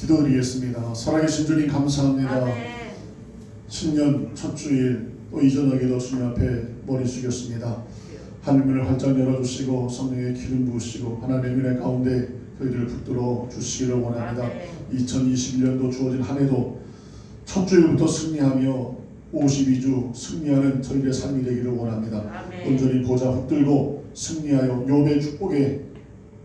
기도드리겠습니다. 살아계신 주님 감사합니다. 아멘. 신년 첫 주일 또 이전하기도 주님 앞에 머리 숙였습니다. 하늘문을 활짝 열어주시고 성령의 기름 부으시고 하나님의 은혜 가운데 저희들을 붙들어 주시기를 원합니다. 2021년도 주어진 한 해도 첫 주일부터 승리하며 52주 승리하는 저희들의 삶이 되기를 원합니다. 온전히 보좌 붙들고 승리하여 욥의 축복에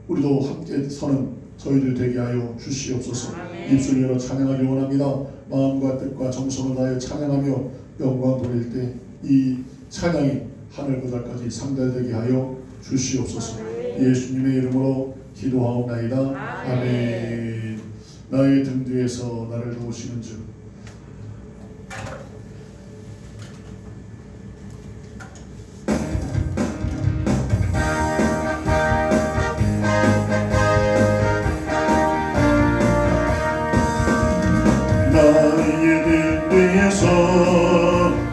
우리도 함께 서는 저희들 되게 하여 주시옵소서. 입술 열어 찬양하기 원합니다. 마음과 뜻과 정성을 다하여 찬양하며 영광 돌릴 때 이 찬양이 하늘 보좌까지 상달되게 하여 주시옵소서. 예수님의 이름으로 기도하옵나이다. 아멘. 나의 등 뒤에서 나를 도우시는 주, 나의 등 뒤에서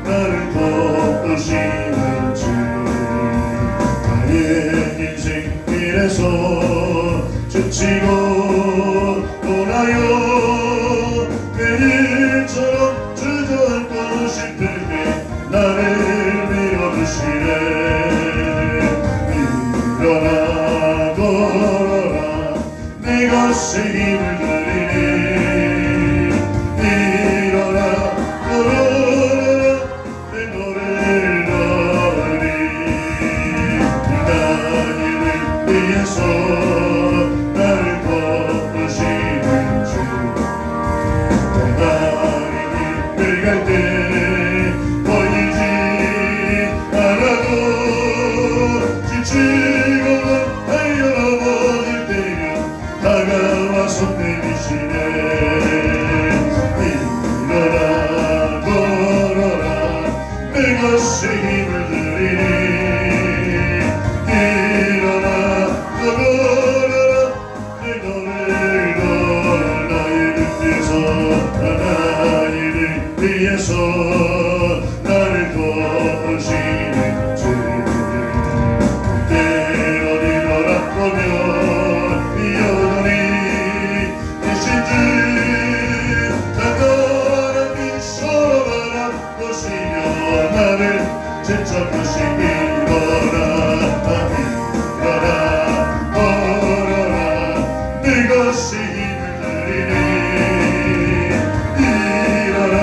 나를 도우시는 주, 나의 인생길에서 지치고 돌아요 매일처럼 주저앉고 싶을 때 나를 밀어주시네. 일어나 걸어라 내 것에 힘을 드리니, 일어나 걸어라 내 노래를 넣으니, 나의 위에서 나를 거두시는 주, 나의 길을 갈 때 보이지 않아도 지치고 달려 넘어질 때면 다가와서 내미시네. 일어나 걸어라 내 것에 힘을 드리니, 일어나 걸어라 내 노래를 넣어. 나의 등 뒤에서 나를 도우시는 주, 그때 어디 돌아보면 여전히 계신 주, 단단한 미소로 바라보시며 나를 채쳐주시니. 일어나 걸어라 내 것에 힘을 드리니, 일어나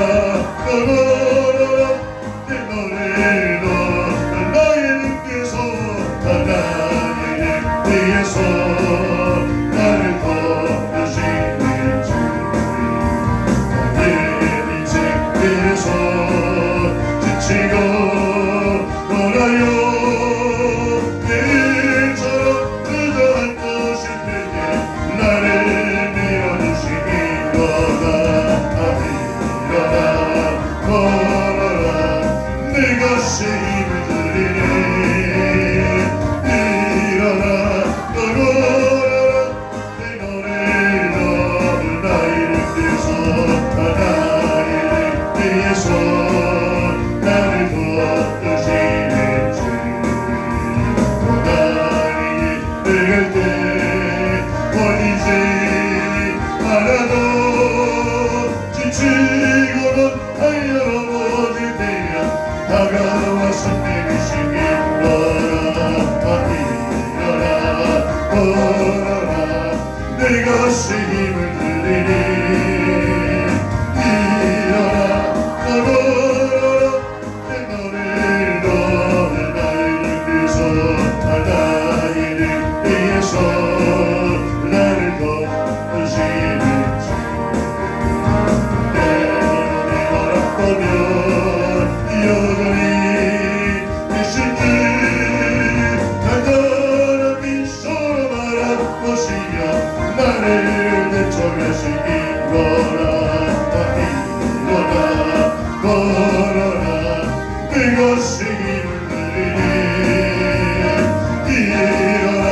걸어라 내 노래를 넣어. 나의 등에서 나의 뒤에서 나를 도우시는 주, 나의 인생길에서 지치고 돌아요 매일처럼 주저앉고 싶을 때 나를 밀어주시니. 일어나 걸어라 내 것에 힘을 드리니, 일어나 걸어라 내 노래를 넣어. 나의 뒤에서 나를 도우시는 주, 나의 길을 때 보이지 않아도 지치고는 달려 넘어질 때면 다가와서 내미시니. 일어나 걸어라 내 것에 힘을 드리니, 일어나 걸어라 내 노래를 넣어. 나의 뒤에서 나를 도우시는 주, 내 돌아보면 여전히 계신 주, 단단한 미소로 바라보시며 나를 되찾으시니. 일어나 걸어라 내 것에 힘을 드리니, 일어나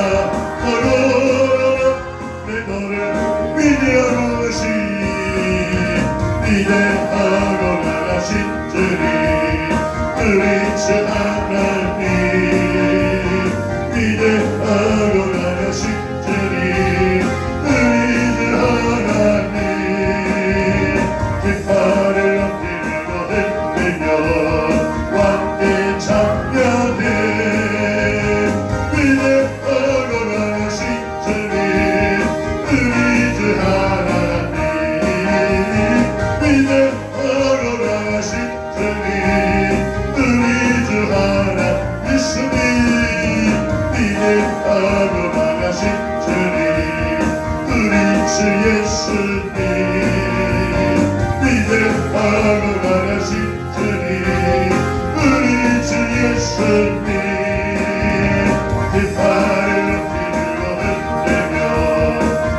걸어라 내 노래를 위대하고 나가신 주님, 그리스 하나님, 위대하고 나가신 주님, 그리스 하나님, 주 예수님 믿음으로 나가신 주님 우리 주 예수님 깃발을 높이고 흔들며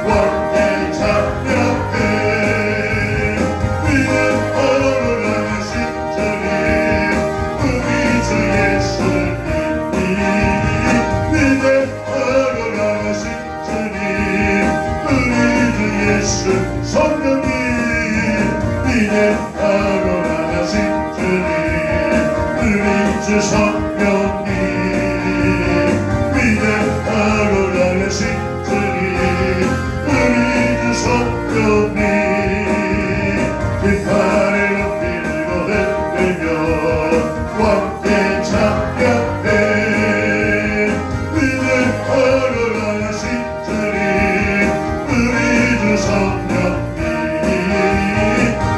왕의 참여해 믿음으로 나가신 주님 우리 주 예수님 믿음으로 나가신 주님 우리 주 예수 성령님 믿음으로 나가신 주님 우리 주 성령님 믿음으로 나가신 주님 우리 주 성령님 깃발을 높이고 흔들며 왕께 참여해 믿음으로 나가신 주님 우리 주 성령님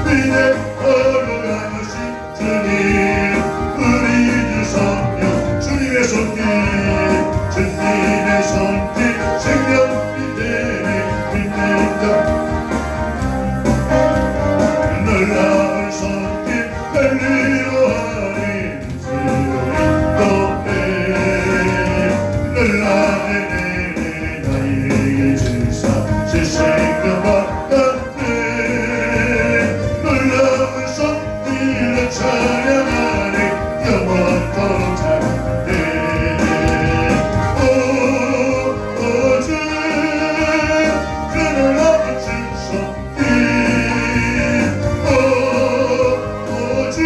믿음으로 나가신 주님 우리 주 성령 주님의 손길 주님의 손길 생명이 되네 믿는다 놀라운 손길 별리로 하니 인도해 놀라운 은혜 나에게 주사 세상과 바깥에 놀라운 손길로 찬양하니 영원토록 찬양해 오주 그 놀라운 주 손길 오주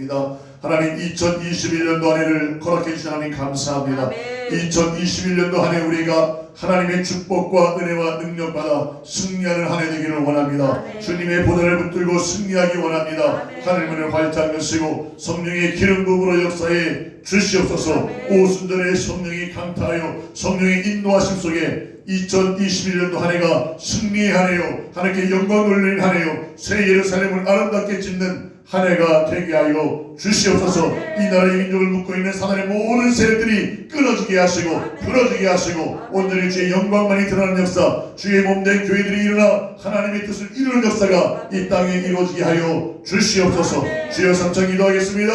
드렸습니다. 하나님 2021년도 한 해를 허락해 주신 하나님 감사합니다. 2021년도 한 해 우리가 하나님의 축복과 은혜와 능력받아 승리하는 한 해 되기를 원합니다. 주님의 보좌를 붙들고 승리하기 원합니다. 하늘문을 활짝 여시고 성령의 기름 부음으로 역사에 주시옵소서. 오순절에 성령이 강타하여 성령의 인도하심 속에 2021년도 한 해가 승리의 한 해요, 하나님께 영광 돌리는 한 해요, 새 예루살렘을 아름답게 짓는 한 해가 되게 하여 주시옵소서. 이 나라의 민족을 묶고 있는 사단의 모든 세력들이 끊어지게 하시고 풀어지게 하시고 오늘의 주의 영광만이 드러나는 역사, 주의 몸된 교회들이 일어나 하나님의 뜻을 이루는 역사가 이 땅에 이루어지게 하여 주시옵소서. 주여 삼창 기도하겠습니다.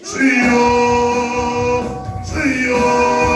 주여 주여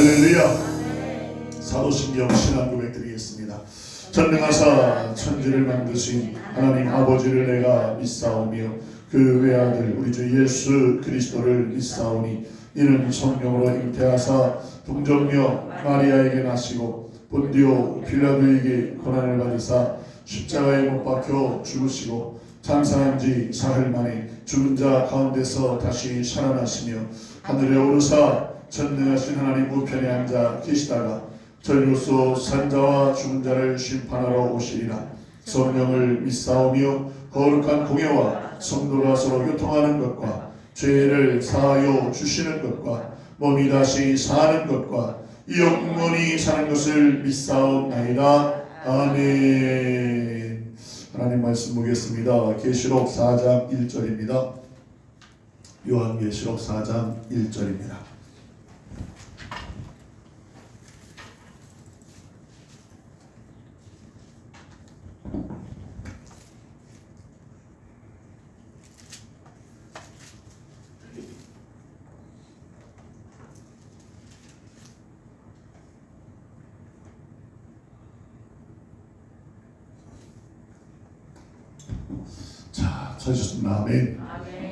할렐루야. 사도신경 신앙 고백 드리겠습니다. 전능하사 천지를 만드신 하나님 아버지를 내가 믿사오며 그 외아들 우리 주 예수 그리스도를 믿사오니 이는 성령으로 잉태하사 동정녀 마리아에게 나시고 본디오 빌라도에게 고난을 받으사 십자가에 못 박혀 죽으시고 장사한 지 사흘 만에 죽은 자 가운데서 다시 살아나시며 하늘에 오르사 전능하신 하나님 우편에 앉아 계시다가 저희로서 산자와 죽은 자를 심판하러 오시리라. 성령을 믿사오며 거룩한 공예와 성도가 서로 교통하는 것과 죄를 사하여 주시는 것과 몸이 다시 사는 것과 영원히 사는 것을 믿사옵나이다. 아멘. 하나님 말씀 보겠습니다. 계시록 4장 1절입니다. 요한계시록 4장 1절입니다. 자, 찾으셨습니다. 아멘.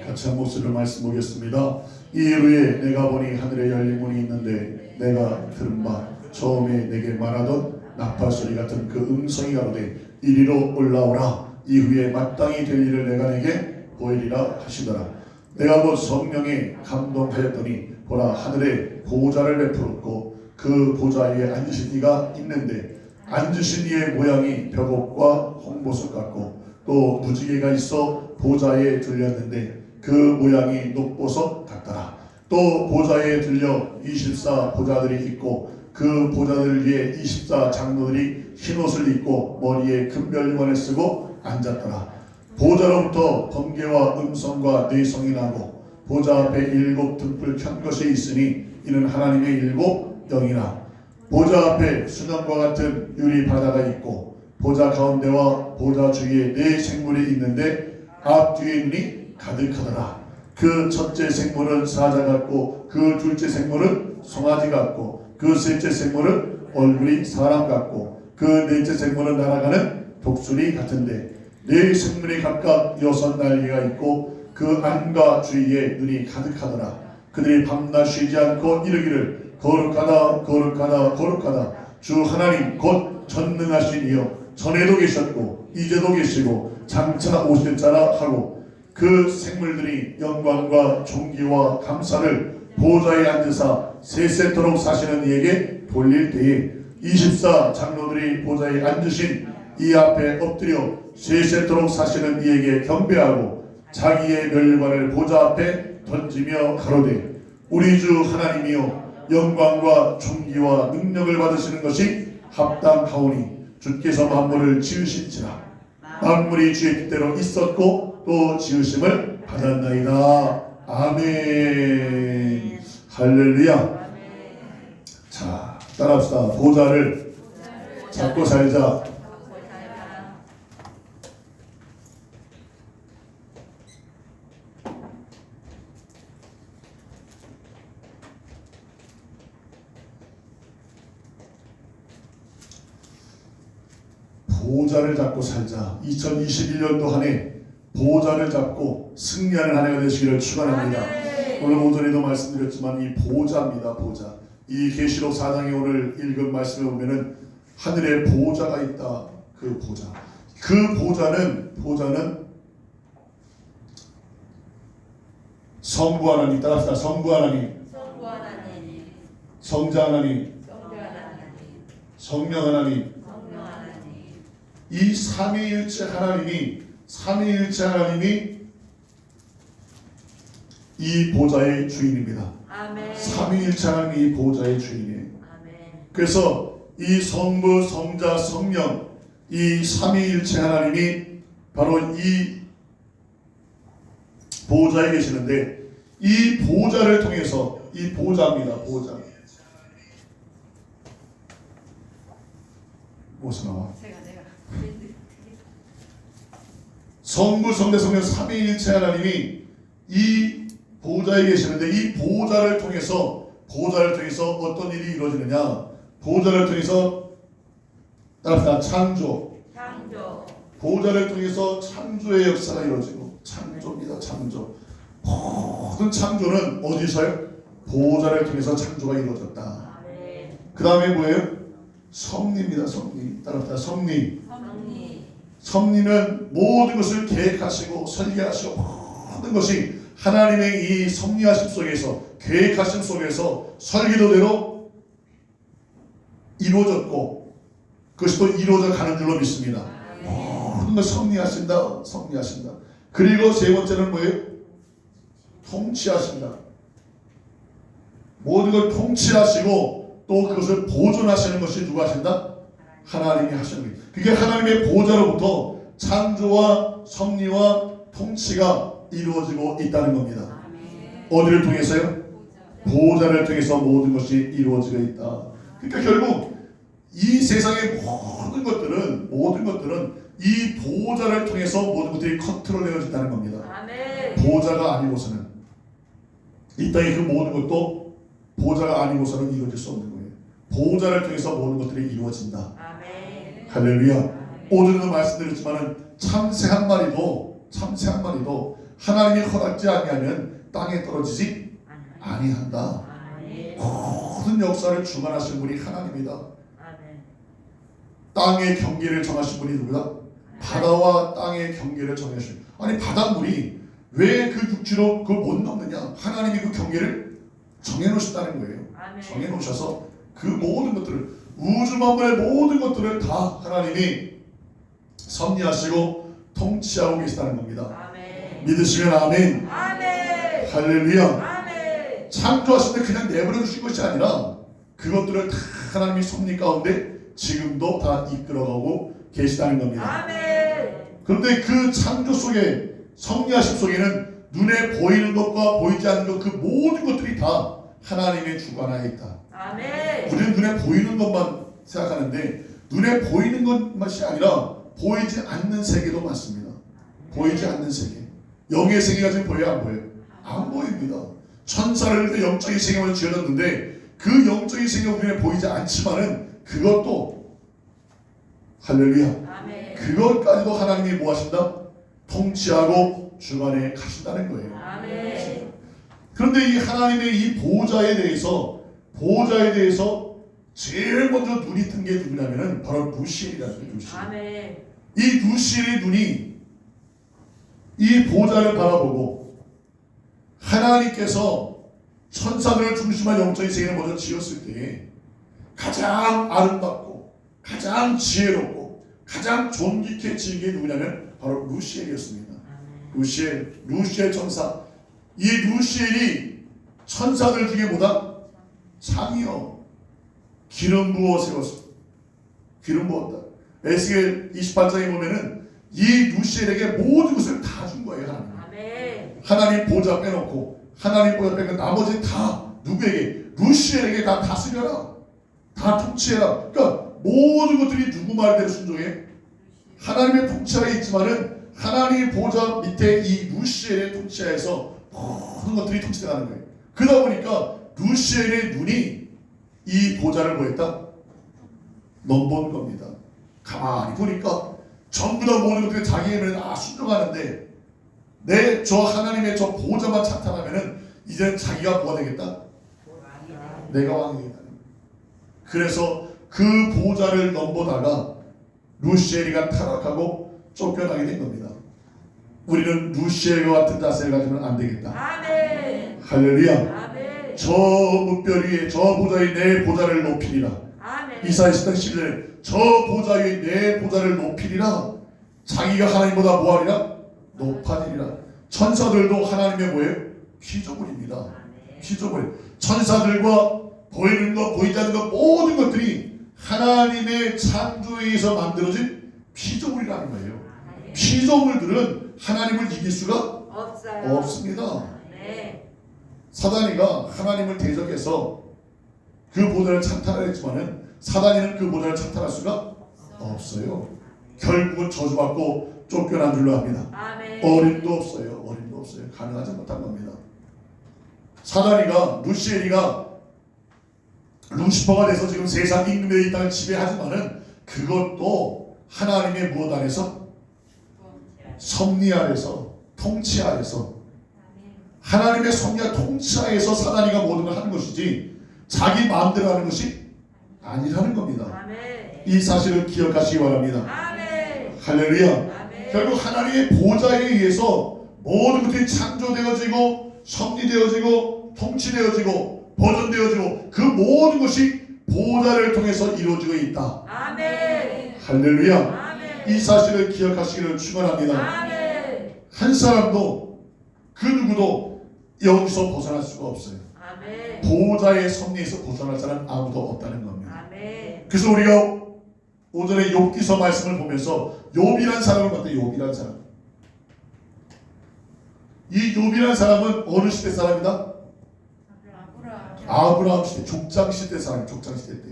같이 한 목소리로 말씀 보겠습니다. 이후에 내가 보니 하늘에 열린 문이 있는데 내가 들은 바 처음에 내게 말하던 나팔소리 같은 그 음성이 가로되 이리로 올라오라. 이후에 마땅히 될 일을 내가 내게 보이리라 하시더라. 내가 곧 성령에 감동하였더니 보라 하늘에 보좌를 베풀었고 그 보좌 위에 앉으신 이가 있는데 앉으신 이의 모양이 벽옥과 홍보석 같고 또 무지개가 있어 보좌에 들렸는데 그 모양이 녹보석 같더라. 또 보좌에 들려 24 보좌들이 있고 그 보좌들 위에 24 장로들이 흰옷을 입고 머리에 금별관을 쓰고 앉았더라. 보좌로부터 번개와 음성과 뇌성이 나고 보좌 앞에 7 등불 켠 것이 있으니 이는 하나님의 7 영이라. 보좌 앞에 수정과 같은 유리 바다가 있고 보좌 가운데와 보좌 주위에 4 생물이 있는데 앞뒤에 눈이 가득하더라. 그 첫째 생물은 사자 같고 그 둘째 생물은 송아지 같고 그 셋째 생물은 얼굴이 사람 같고 그 넷째 생물은 날아가는 독수리 같은데 4 생물이 각각 6 날개가 있고 그 안과 주위에 눈이 가득하더라. 그들이 밤낮 쉬지 않고 이르기를 거룩하다 거룩하다 거룩하다 주 하나님 곧 전능하신 이여 전에도 계셨고 이제도 계시고 장차 오실 자라 하고 그 생물들이 영광과 존귀와 감사를 보좌에 앉으사 세세토록 사시는 이에게 돌릴 때에 24 장로들이 보좌에 앉으신 이 앞에 엎드려 세세토록 사시는 이에게 경배하고 자기의 멸관을 보좌 앞에 던지며 가로되 우리 주 하나님이여 영광과 존귀와 능력을 받으시는 것이 합당하오니 주께서 만물을 지으신지라. 만물이 주의 뜻대로 있었고 또 지으심을 받았나이다. 아멘. 할렐루야. 자, 따라합시다. 보좌를 잡고 살자. 보좌를 잡고 살자. 2021년도 한 해 보좌를 잡고 승리하는 한 해가 되시기를 축원합니다. 오늘 오전에도 말씀드렸지만 이 보좌입니다. 보좌. 이 계시록 4장에 오늘 읽은 말씀에 보면은 하늘에 보좌가 있다. 그 보좌. 그 보좌는 성부 하나님, 따라합시다. 성부 하나님, 성자 하나님, 성령 하나님. 이 삼위일체 하나님이 이 보좌의 주인입니다. 아멘. 삼위일체 하나님이 이 보좌의 주인이에요. 아멘. 그래서 이 성부, 성자, 성령 이 삼위일체 하나님이 바로 이 보좌에 계시는데 이 보좌를 통해서 이 보좌입니다. 보좌. 무엇이 나와? 성부, 성자, 성령 삼위일체 하나님이 이 보좌에 계시는데 이 보좌를 통해서 보좌를 통해서 어떤 일이 이루어지느냐? 보좌를 통해서 따라서 창조. 보좌를 통해서 창조의 역사가 이루어지고, 창조입니다. 창조. 모든 창조는 어디서요? 보좌를 통해서 창조가 이루어졌다. 그 다음에 뭐예요? 섭리입니다. 섭리. 따라서 섭리. 섭리는 모든 것을 계획하시고 설계하시고 모든 것이 하나님의 이 섭리하심 속에서, 계획하심 속에서 설계도대로 이루어졌고, 그것이 또 이루어져 가는 줄로 믿습니다. 모든 걸 섭리하신다. 섭리하신다. 그리고 세 번째는 뭐예요? 통치하신다. 모든 걸 통치하시고 또 그것을 보존하시는 것이 누가 하신다? 하나님이 하시는 거예요. 그게 하나님의 보좌로부터 창조와 섭리와 통치가 이루어지고 있다는 겁니다. 어디를 통해서요? 보좌를 통해서 모든 것이 이루어지고 있다. 그러니까 결국 이 세상의 모든 것들은 이 보좌를 통해서 모든 것들이 컨트롤되어진다는 겁니다. 보좌가 아니고서는 이 땅의 그 모든 것도 보좌가 아니고서는 이루어질 수 없는 거예요. 보좌를 통해서 모든 것들이 이루어진다. 할렐루야. 오늘도 말씀드렸지만은 참새 한 마리도 하나님이 허락지 아니하면 땅에 떨어지지 아니한다. 모든 역사를 주관하신 분이 하나님이다. 땅의 경계를 정하신 분이 누구다? 바다와 땅의 경계를 정하신. 아니 바닷물이 왜 그 육지로 그걸 못 넘느냐? 하나님이 그 경계를 정해놓으셨다는 거예요. 정해놓으셔서 그 모든 것들을, 우주 만물의 모든 것들을 다 하나님이 섭리하시고 통치하고 계시다는 겁니다. 믿으시면 아멘. 할렐루야. 창조하실 때 그냥 내버려 두신 것이 아니라 그것들을 다 하나님이 섭리 가운데 지금도 다 이끌어가고 계시다는 겁니다. 그런데 그 창조 속에, 섭리하심 속에는 눈에 보이는 것과 보이지 않는 것, 그 모든 것들이 다 하나님의 주관하에 있다. 우리는 눈에 보이는 것만 생각하는데 눈에 보이는 것만이 아니라 보이지 않는 세계도 많습니다. 보이지 않는 세계. 영의 세계가 지금 보여요? 안 보여요? 안 보입니다. 천사를 영적인 세계만 지어졌는데 그 영적인 세계가 우리는 보이지 않지만은 그것도, 할렐루야, 그것까지도 하나님이 뭐 하신다? 통치하고 주관해 가신다는 거예요. 그런데 이 하나님의 이 보좌에 대해서 제일 먼저 눈이 뜬 게 누구냐면은 바로 루시엘이라는 거예요. 루시엘. 이 루시엘의 눈이 이 보좌를 바라보고 하나님께서 천사들을 중심한 영적인 세계를 먼저 지었을 때에 가장 아름답고 가장 지혜롭고 가장 존귀케 지은 게 누구냐면 바로 루시엘이었습니다. 루시엘 천사. 이 루시엘이 천사들 중에 보다 상이요 기름 부어 세웠어. 기름 부었다. 에스겔 28장에 보면은 이 루시엘에게 모든 것을 다 준 거예요. 하나님 보좌 빼놓고, 하나님 보좌 빼고 나머지 다 누구에게? 루시엘에게 다 다스려라, 다 통치해라. 그러니까 모든 것들이 누구 말대로 순종해? 하나님의 통치하에 있지만은 하나님의 보좌 밑에 이 루시엘의 통치하에서 모든 것들이 통치되는 거예요. 그러다 보니까 루시엘의 눈이 이 보좌를 보였다? 넘본 겁니다. 가만히 보니까 전부 다 모든 것들이 자기에게 다 순종하는데 저 하나님의 저 보좌만 찬탄하면은 이제 자기가 뭐가 되겠다? 내가 왕이 되겠다. 그래서 그 보좌를 넘보다가 루시엘이가 타락하고 쫓겨나게 된 겁니다. 우리는 루시엘과 같은 자세를 가지면 안 되겠다. 아멘. 할렐루야. 아멘. 저 뭇별 위에 저 보좌 위에 내 보좌를 높이리라. 아멘. 이사야 10장 11절에 저 보좌 위에 내 보좌를 높이리라. 자기가 하나님보다 뭐하리라? 높아지리라. 천사들도 하나님의 뭐예요? 피조물입니다. 피조물. 천사들과 보이는 것, 보이지 않는 것, 모든 것들이 하나님의 창조에 의해서 만들어진 피조물이라는 거예요. 피조물들은 하나님을 이길 수가 없습니다. 사단이가 하나님을 대적해서 그 보좌를 찬탈했지만은 사단이는 그 보좌를 찬탈할 수가 없어요. 결국은 저주받고 쫓겨난 줄로 합니다. 어림도 없어요. 가능하지 못한 겁니다. 사단이가, 루시엘이가 루시퍼가 돼서 지금 세상 임금의 이 땅을 지배하지만은 그것도 하나님의 무엇 안에서? 섭리 아래서, 통치 아래서, 하나님의 섭리와 통치 아래서 사단이가 모든 걸 하는 것이지 자기 마음대로 하는 것이 아니라는 겁니다. 이 사실을 기억하시기 바랍니다. 할렐루야. 결국 하나님의 보좌에 의해서 모든 것들이 창조되어지고 섭리되어지고 통치되어지고 보존되어지고 그 모든 것이 보좌를 통해서 이루어지고 있다. 할렐루야. 이 사실을 기억하시기를 축원합니다. 한 사람도 그 누구도 여기서 벗어날 수가 없어요. 보좌의 섭리에서 벗어날 사람 아무도 없다는 겁니다. 그래서 우리가 오전에 욥기서 말씀을 보면서 욥이란 사람을 봤대요. 욥이란 사람. 이 욥이란 사람은 어느 시대 사람이다? 아브라함 시대, 족장 시대 사람, 족장 시대 때.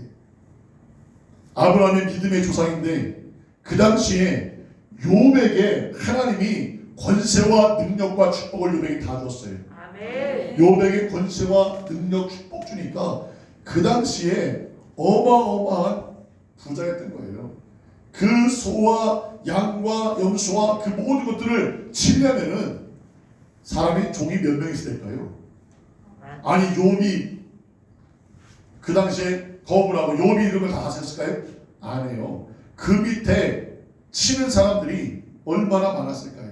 아브라함의 믿음의 조상인데 그 당시에 욥에게 하나님이 권세와 능력과 축복을 욥에게 다 줬어요. 욥에게 권세와 능력, 축복 주니까 그 당시에 어마어마한 부자였던 거예요. 그 소와 양과 염소와 그 모든 것들을 치려면은 사람이 종이 몇 명 있어야 될까요? 아니 욥이 그 당시에 거업을 하고 욥이 이런 걸 다 하셨을까요? 안 해요. 그 밑에 치는 사람들이 얼마나 많았을까요?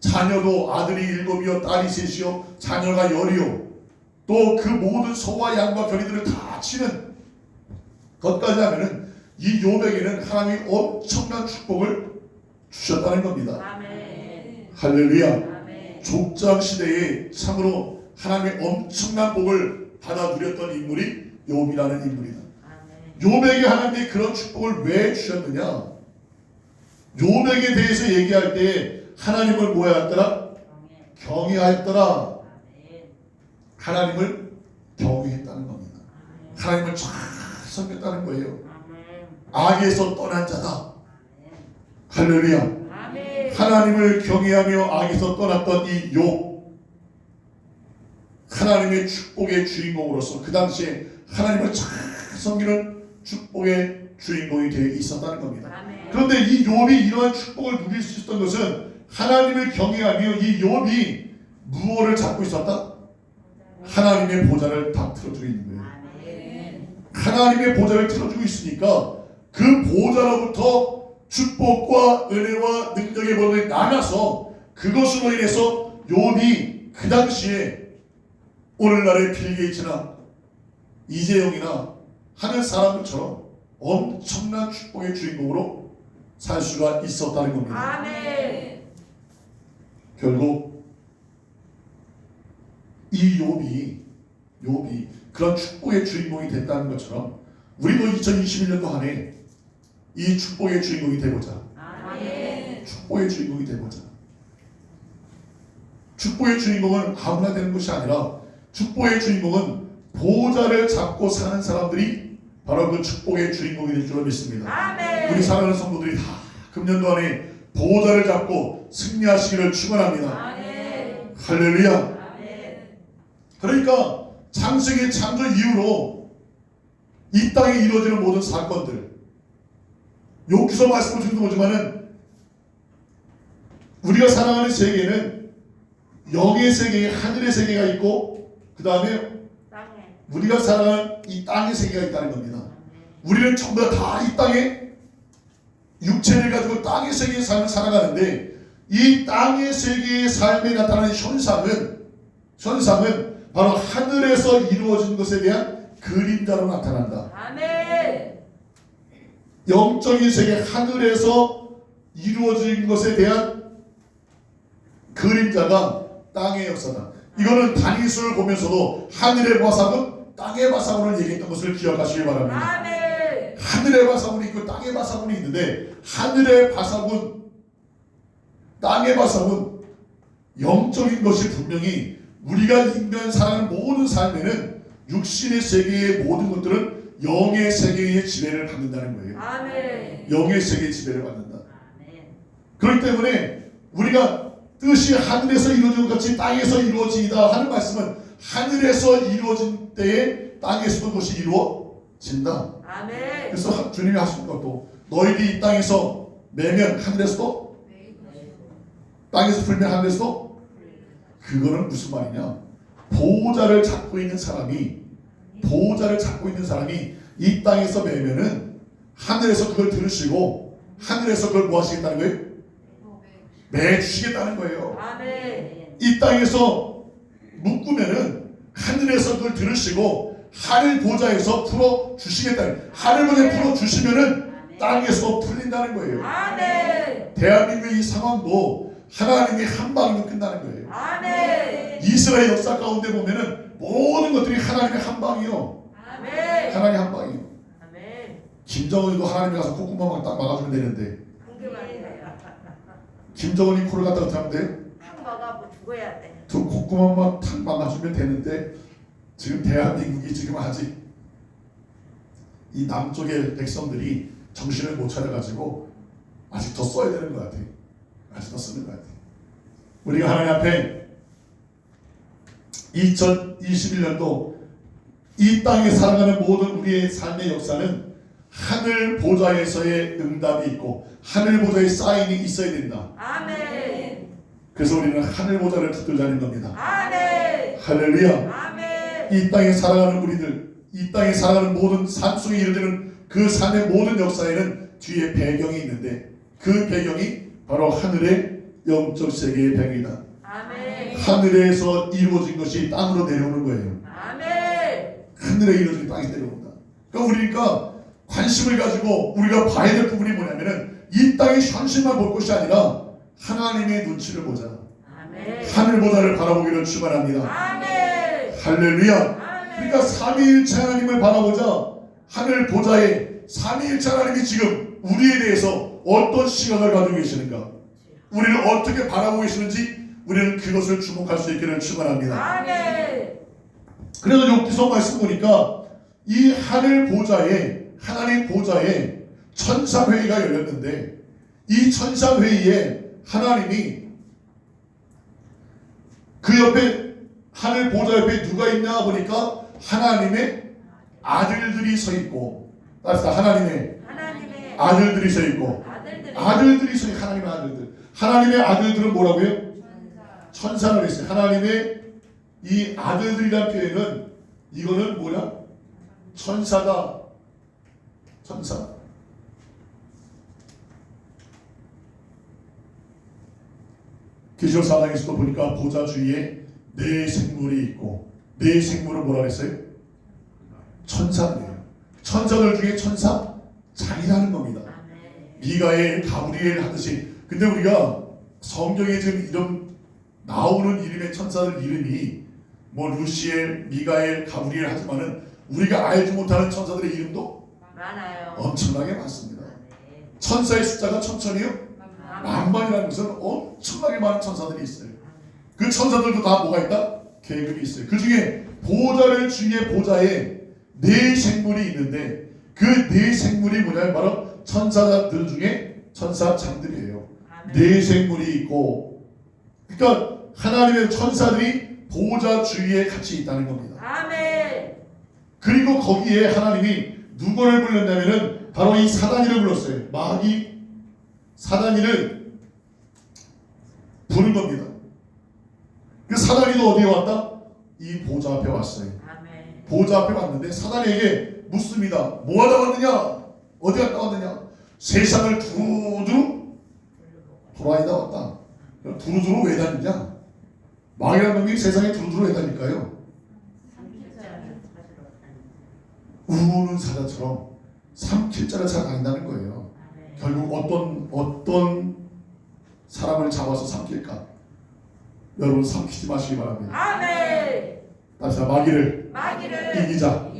자녀도 아들이 7이요 딸이 3이요 자녀가 10이요 또 그 모든 소와 양과 별이들을 다 치는 것까지 하면은 이 욥에게는 하나님이 엄청난 축복을 주셨다는 겁니다. 할렐루야. 족장 시대에 참으로 하나님의 엄청난 복을 받아 누렸던 인물이 욥이라는 인물이다. 욥에게 하나님이 그런 축복을 왜 주셨느냐? 욥에게 대해서 얘기할 때 하나님을 뭐 하였더라? 경외하였더라. 하나님을 경외했다는 겁니다. 하나님을 잘 섬겼다는 거예요. 악에서 떠난 자다. 할렐루야. 하나님을 경외하며 악에서 떠났던 이 욥, 하나님의 축복의 주인공으로서 그 당시에 하나님을 잘 섬기는 축복의 주인공이 되어 있었다는 겁니다. 그런데 이 욥이 이러한 축복을 누릴 수 있었던 것은 하나님을 경외하며 이 욥이 무엇을 잡고 있었다? 하나님의 보좌를 다 틀어주고 있는 거예요. 하나님의 보좌를 틀어주고 있으니까 그 보좌로부터 축복과 은혜와 능력의 법을 나눠서 그것으로 인해서 욥이 그 당시에 오늘날의 빌 게이츠나 이재용이나 하는 사람들처럼 엄청난 축복의 주인공으로 살 수가 있었다는 겁니다. 결국 이 욥이 그런 축복의 주인공이 됐다는 것처럼 우리도 2021년도 한 해 이 축복의 주인공이 되보자. 축복의 주인공이 되보자. 축복의 주인공은 아무나 되는 것이 아니라 축복의 주인공은 보좌를 잡고 사는 사람들이 바로 그 축복의 주인공이 될 줄 믿습니다. 우리 사랑하는 성도들이 다 금년도 안에 보좌를 잡고 승리하시기를 축원합니다. 할렐루야. 그러니까 창세기 창조 이후로 이 땅에 이루어지는 모든 사건들, 욥기서 말씀을 드리는 거지만은 우리가 살아가는 세계에는 영의 세계, 하늘의 세계가 있고 그 다음에 우리가 살아가는 이 땅의 세계가 있다는 겁니다. 우리는 전부 다 이 땅에 육체를 가지고 땅의 세계의 삶을 살아가는데 이 땅의 세계의 삶에 나타나는 현상은 바로 하늘에서 이루어진 것에 대한 그림자로 나타난다. 영적인 세계 하늘에서 이루어진 것에 대한 그림자가 땅의 역사다. 이거는 다니엘서를 보면서도 하늘의 바사군, 땅의 바사군을 얘기했던 것을 기억하시기 바랍니다. 하늘의 바사군이 있고 땅의 바사군이 있는데 하늘의 바사군, 땅의 바사군, 영적인 것이 분명히 우리가 인간 살아가는 모든 삶에는 육신의 세계의 모든 것들은 영의 세계의 지배를 받는다는 거예요. 영의 세계의 지배를 받는다. 그렇기 때문에 우리가 뜻이 하늘에서 이루어진 것 같이 땅에서 이루어지이다 하는 말씀은 하늘에서 이루어진 때에 땅에서도 그것이 진다. 아멘. 그래서 주님이 하신 것도 너희들이 이 땅에서 매면 하늘에서도 땅에서 풀면 하늘에서도 그거는 무슨 말이냐? 보호자를 잡고 있는 사람이 이 땅에서 매면은 하늘에서 그걸 들으시고 하늘에서 그걸 뭐 하시겠다는 거예요? 매 주시겠다는 거예요. 아멘. 이 땅에서 묶으면은 하늘에서 그걸 들으시고 하늘 보좌에서 풀어 주시겠다는, 하늘 보좌에 풀어 주시면은 땅에서 풀린다는 거예요. 아멘. 대한민국의 이 상황도 하나님의 한 방이면 끝나는 거예요. 아멘. 이스라엘 역사 가운데 보면은 모든 것들이 하나님의 한 방이요. 아멘. 하나님의 한 방이요. 아멘. 김정은이도 하나님이 가서 콧구멍만 딱 막아주면 되는데, 공개만이에요. 김정은이 코를 갖다 어떻게 하면 돼요? 탁 막아보 죽어야 돼. 두 콧구멍만 탁 막아주면 되는데, 지금 대한민국이 지금 아직 이 남쪽의 백성들이 정신을 못 차려가지고 아직 더 써야 되는 것 같아요. 아직 더 쓰는 것 같아요. 우리가 하나님 앞에 2021년도 이 땅에 살아가는 모든 우리의 삶의 역사는 하늘 보좌에서의 응답이 있고 하늘 보좌의 사인이 있어야 된다. 아멘. 그래서 우리는 하늘 보좌를 붙들자는 겁니다. 아멘. 할렐루야. 아멘. 이 땅에 살아가는 우리들, 이 땅에 살아가는 모든 삶 속에 이르는 그 삶의 모든 역사에는 뒤에 배경이 있는데 그 배경이 바로 하늘의 영적 세계의 배경이다. 아멘. 하늘에서 이루어진 것이 땅으로 내려오는 거예요. 아멘. 하늘에 이루어진 땅에 내려온다. 그러니까 우리가 관심을 가지고 우리가 봐야 될 부분이 뭐냐면은 이 땅의 현실만 볼 것이 아니라 하나님의 눈치를 보자. 아멘. 하늘 보좌를 바라보기를 축원합니다. 아멘. 할렐루야. 아멘. 그러니까 삼위일체 하나님을 바라보자. 하늘 보좌에 삼위일체 하나님이 지금 우리에 대해서 어떤 시각을 가지고 계시는가, 우리를 어떻게 바라보고 계시는지 우리는 그것을 주목할 수 있기를 축원합니다. 아멘. 그래서 욥기서 말씀 보니까 이 하늘 보좌에, 하나님 보좌에 천사회의가 열렸는데 이 천사회의에 하나님이 그 옆에 하늘 보좌 옆에 누가 있냐 보니까 하나님의 아들들이 서 있고, 따라서 하나님의 아들들이 서 있고, 아들들이 서 있고, 하나님의 아들들. 하나님의 아들들은 뭐라고요? 천사를 했어요. 하나님의 이 아들들이라는 표현은 이거는 뭐냐? 천사다. 천사. 계시록 4장에서도 보니까 보좌 주위에 네 생물이 있고, 네 생물은 뭐라 그랬어요? 천사예요. 천사들 중에 천사 장이라는 겁니다. 미가엘, 가브리엘 하듯이. 근데 우리가 성경에 지금 이름 나오는 이름의 천사들 이름이 뭐 루시엘, 미가엘, 가브리엘 하지만은 우리가 알지 못하는 천사들의 이름도 많아요. 엄청나게 많습니다. 천사의 숫자가 천천히요? 만만이라는 것은 엄청나게 많은 천사들이 있어요. 그 천사들도 다 뭐가 있다? 계급이 있어요. 그 중에 보좌를 주위에 보좌에 네 생물이 있는데 그 네 생물이 뭐냐면 바로 천사들 중에 천사장들이에요. 네 생물이 있고, 그러니까 하나님의 천사들이 보좌 주위에 같이 있다는 겁니다. 아멘. 그리고 거기에 하나님이 누구를 불렀냐면은 바로 이 사단이를 불렀어요. 마귀 사단이를 부른 겁니다. 그 사단이도 어디에 왔다? 이 보좌 앞에 왔어요. 아멘. 보좌 앞에 왔는데 사단에게 묻습니다. 뭐 하다 왔느냐? 어디 갔다 왔느냐? 세상을 두루두루 돌아다니다 왔다. 두루두루 왜 다니냐? 마귀라는 놈이 세상에 두루두루 왜 다닐까요? 우는 사자처럼 삼킬자를 찾아다닌다는 거예요. 결국 어떤 사람을 잡아서 삼킬까? 여러분 삼키지 마시기 바랍니다. 아멘. 다시 마귀를 이기자.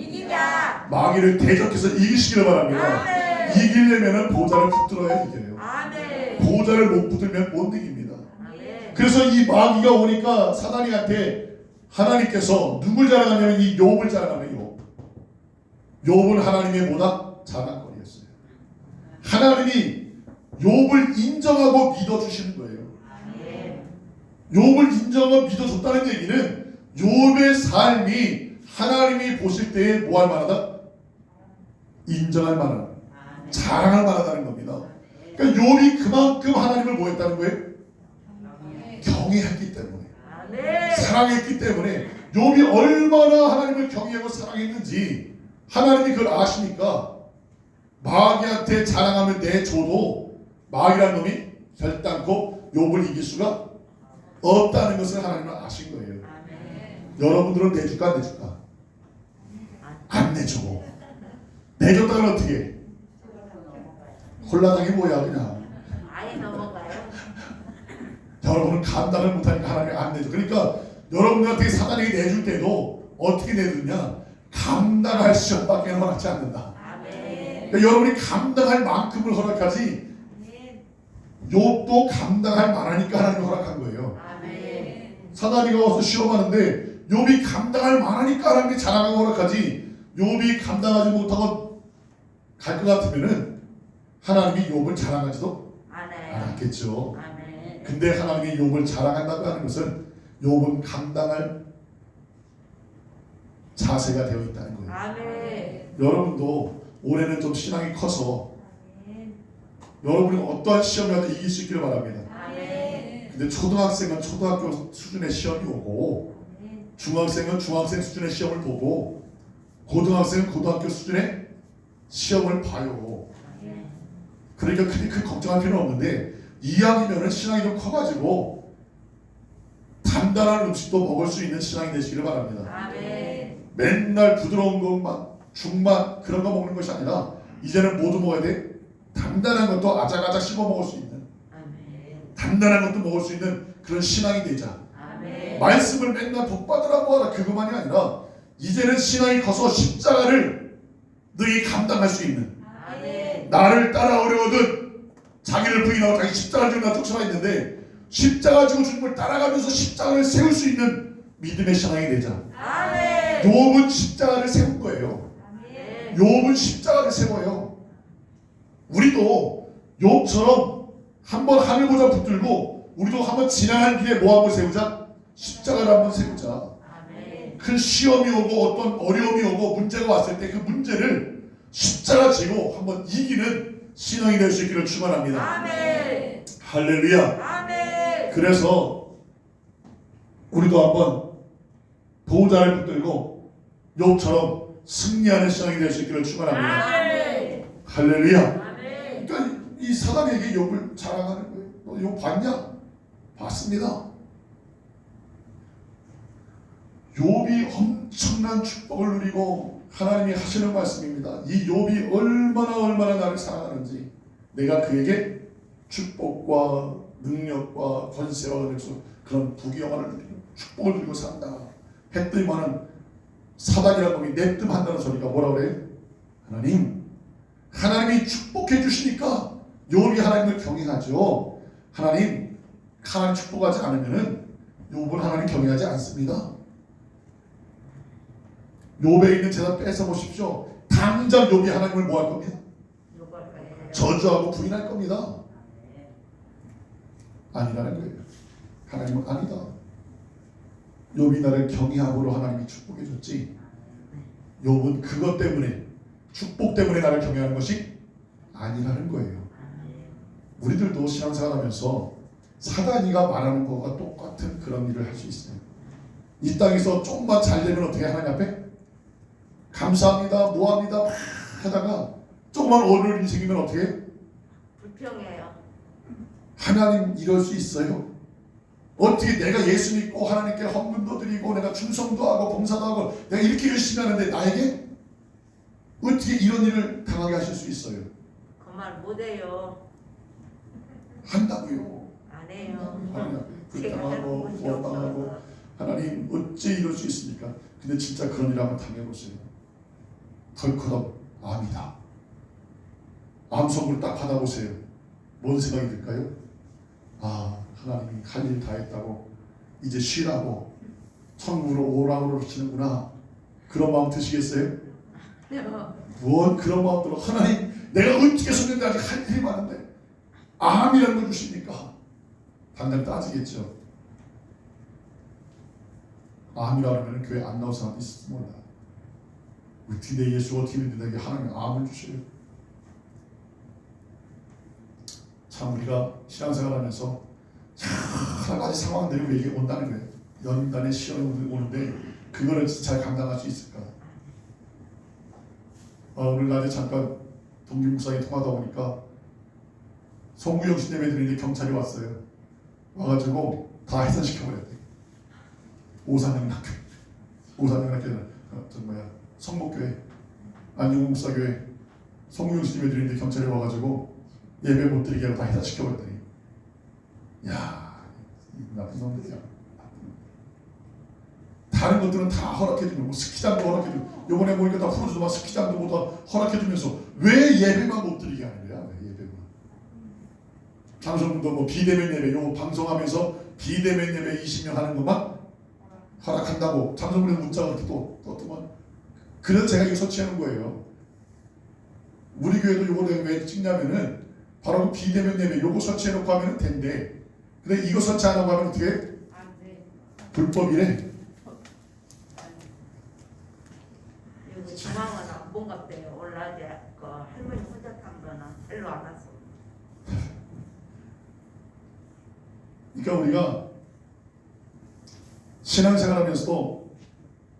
마귀를 대적해서 이기시기를 바랍니다. 아멘. 이기려면은 보좌를 붙들어야 이겨요. 아멘. 보좌를 못 붙들면 못 이깁니다. 아멘. 그래서 이 마귀가 오니까 사단이한테 하나님께서 누굴 자랑하냐면 이 욥을 자랑하는 욥. 욥은 하나님의 뭐다? 자랑거리였어요. 하나님이 욥을 인정하고 믿어주시는 거예요. 욥을 인정하고 믿어줬다는 얘기는 욥의 삶이 하나님이 보실 때에 뭐 할 만하다? 인정할 만한, 자랑할 만하다는 겁니다. 그러니까 욥이 그만큼 하나님을 뭐 했다는 거예요? 경외했기 때문에, 사랑했기 때문에. 욥이 얼마나 하나님을 경외하고 사랑했는지 하나님이 그걸 아시니까 마귀한테 자랑하면 내줘도 마귀라는 놈이 결단코 욥을 이길 수가 없다는 것을 하나님은 아신 거예요. 여러분들은 내줄까 안 내줄까? 안 내줘. 내줬다가 어떻게 해? 홀라당이 뭐야 그냥. 아예 넘어가요. 여러분은 감당을 못하니까 하나님이 안 내줘. 그러니까 여러분들한테 사단이 내줄 때도 어떻게 내주냐? 감당할 시험밖에 허락하지 않는다. 그러니까 여러분이 감당할 만큼을 허락하지 욥도 감당할 만하니까 하나님이 허락한 거예요. 사단이가 와서 시험하는데 욥이 감당할 만하니까 하나님이 자랑하고 허락하지, 욥이 감당하지 못하고 갈 것 같으면은 하나님이 욥을 자랑하지도 않았겠죠. 근데 하나님이 욥을 자랑한다고 하는 것은 욥은 감당할 자세가 되어 있다는 거예요. 여러분도 올해는 좀 신앙이 커서 여러분이 어떠한 시험이라도 이길 수 있기를 바랍니다. 근데 초등학생은 초등학교 수준의 시험이 오고, 중학생은 중학생 수준의 시험을 보고, 고등학생은 고등학교 수준의 시험을 봐요. 그러니까 그 걱정할 필요는 없는데, 이왕이면은 신앙이 좀 커가지고 단단한 음식도 먹을 수 있는 신앙이 되시기를 바랍니다. 맨날 부드러운 것만, 죽만 그런 거 먹는 것이 아니라 이제는 모두 먹어야 돼. 단단한 것도 아작아작 씹어 먹을 수 있는, 단단한 것도 먹을 수 있는 그런 신앙이 되자. 말씀을 맨날 복받으라고 하라 그것만이 아니라 이제는 신앙이 커서 십자가를 너희 감당할 수 있는, 나를 따라오려거든 자기를 부인하고 자기 십자가를 지고 나 쫓아가 있는데 십자가 지고 주님을 따라가면서 십자가를 세울 수 있는 믿음의 신앙이 되자. 욥은 십자가를 세운 거예요. 욥은 십자가를 세워요. 우리도 욥처럼 한번 하늘 보자 붙들고 우리도 한번 지나간 길에 뭐 한번 세우자? 십자가를 한번 세우자. 큰 시험이 오고 어떤 어려움이 오고 문제가 왔을 때 그 문제를 십자가 지고 한번 이기는 신앙이 될 수 있기를 축원합니다. 할렐루야. 그래서 우리도 한번 보호자를 붙들고 욥처럼 승리하는 신앙이 될 수 있기를 축원합니다. 할렐루야. 그러니까 이 사단에게 욥을 자랑하는 거예요. 너 욥 봤냐? 봤습니다. 욥이 엄청난 축복을 누리고 하나님이 하시는 말씀입니다. 이 욥이 얼마나 나를 사랑하는지, 내가 그에게 축복과 능력과 권세와 은혜로 그런 부귀영화를 누리고 축복을 누리고 산다 했더니만은 사단이라는 놈이 내뜸한다는 소리가 뭐라 그래요? 하나님이 축복해 주시니까 욥이 하나님을 경외하죠. 하나님 축복하지 않으면은 욥은 하나님 경외하지 않습니다. 욥에 있는 재산 뺏어 보십시오. 당장 욥이 하나님을 뭐 할 겁니다? 저주하고 부인할 겁니다. 아니라는 거예요. 하나님은 아니다. 욥이 나를 경외함으로 하나님이 축복해 줬지, 욥은 그것 때문에, 축복 때문에 나를 경외하는 것이 아니라는 거예요. 우리들도 신앙생활 하면서 사단이가 말하는 것과 똑같은 그런 일을 할 수 있어요. 이 땅에서 조금만 잘 되면 어떻게 하나님 앞에 감사합니다, 뭐합니다 하다가 조금만 어려움이 생기면 어떻게 해요? 불평해요. 하나님 이럴 수 있어요? 어떻게 내가 예수 믿고 하나님께 헌금도 드리고 내가 충성도 하고 봉사도 하고 내가 이렇게 열심히 하는데 나에게 어떻게 이런 일을 당하게 하실 수 있어요? 그 말 못해요. 한다고요. 안 해요. 하나님 불당하고 원망하고 하나님 어찌 이럴 수 있습니까? 근데 진짜 그런 일 한번 당해보세요. 덜커덕 암이다. 암 선물 딱 받아보세요. 뭔 생각이 들까요? 아, 하나님이 할 일 다 했다고 이제 쉬라고 천국으로 오라고 그러시는구나. 그런 마음 드시겠어요? 뭔 그런 마음 들어. 하나님 내가 어떻게 썼는데 아직 할 일이 많은데 암이라는 걸 주십니까? 당장 따지겠죠. 암이라면 교회 안 나올 사람도 있을지 몰라. 어떻게 내 예수가 어떻게 믿는다고 하나님 암을 주셔요. 참 우리가 신앙생활하면서 여러 가지 상황들이 우리에게 온다는 거예요. 연단의 시험이 오는데 그거를 잘 감당할 수 있을까? 오늘 낮에 잠깐 동기 목사님 통하다 보니까 송구영 신예배들이 경찰이 왔어요. 와가지고 다 해산시켜버렸대. 오산영락교는 성목교회 안용훈 목사교회 송구영 신예배들인데 경찰이 와가지고 예배 못 드리게 하고 다 해산시켜버렸더니 야, 나쁜 놈들이야. 다른 것들은 다 허락해주면 뭐 스키장도 허락해주고 요번에 보니까 다 풀어주더만 스키장도 모두 허락해주면서 왜 예배만 못 드리게 하는 거야? 왜 예배만? 장성문도 뭐 비대면 예배 요 방송하면서 비대면 예배 20명 하는 것만 허락한다고 장성문에서 문자가 또만 그래서 제가 이거 설치하는 거예요. 우리 교회도 요거 내가 왜 찍냐면은 바로 그 비대면 예배 요거 설치해놓고 하면 된대. 근데 이거 설치 안 하고 하면 어떻게 해? 불법이래. 여기 중앙은 안 본 것 같아요. 올라제 그 할머니 혼자 탄 거는 별로 안 왔어. 그러니까 우리가 신앙생활하면서도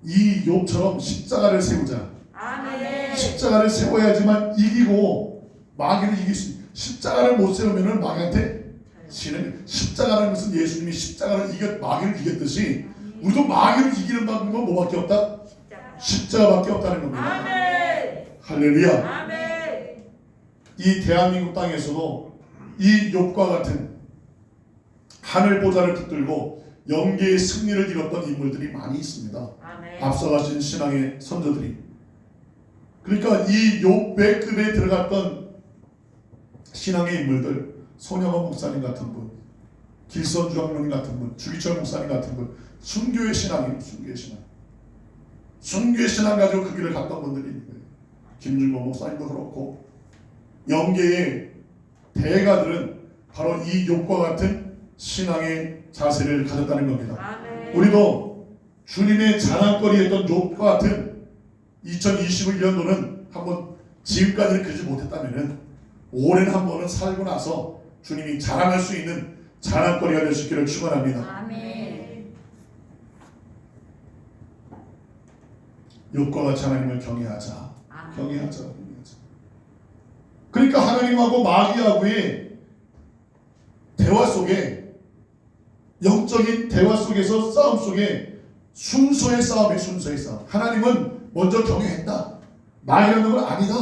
이 욥처럼 십자가를 세우자. 아멘. 십자가를 세워야지만 이기고 마귀를 이길 수 있어. 십자가를 못 세우면은 마귀한테 지는. 십자가라는 것은 예수님이 십자가를 마귀를 이겼듯이 우리도 마귀를 이기는 방법은 뭐밖에 없다? 십자가밖에 없다는 겁니다. 아멘. 할렐루야. 아멘. 이 대한민국 땅에서도 이 욥과 같은 하늘 보좌를 붙들고 영계의 승리를 이뤘던 인물들이 많이 있습니다. 아멘. 앞서가신 신앙의 선조들이. 그러니까 이 욥의 급에 들어갔던 신앙의 인물들, 손영원 목사님 같은 분, 길선 주학령 같은 분, 주기철 목사님 같은 분, 순교의 신앙이에요. 순교의 신앙. 순교의 신앙 가지고 그 길을 갔던 분들이 있는 거예요. 김준모 목사님도 그렇고 영계의 대가들은 바로 이 욥과 같은 신앙의 자세를 가졌다는 겁니다. 아멘. 우리도 주님의 자랑거리였던 욥과 같은 2021년도는 한번 지금까지는 그러지 못했다면은 올해는 한 번은 살고 나서 주님이 자랑할 수 있는 자랑거리가 될 수 있기를 축원합니다. 아멘. 욥과 같이 하나님을 경외하자. 아멘. 경외하자. 그러니까 하나님하고 마귀하고의 대화 속에 영적인 대화 속에서 싸움 속에 순서의 싸움이 순서의 싸움. 하나님은 먼저 경외한다. 마귀라는 건 아니다.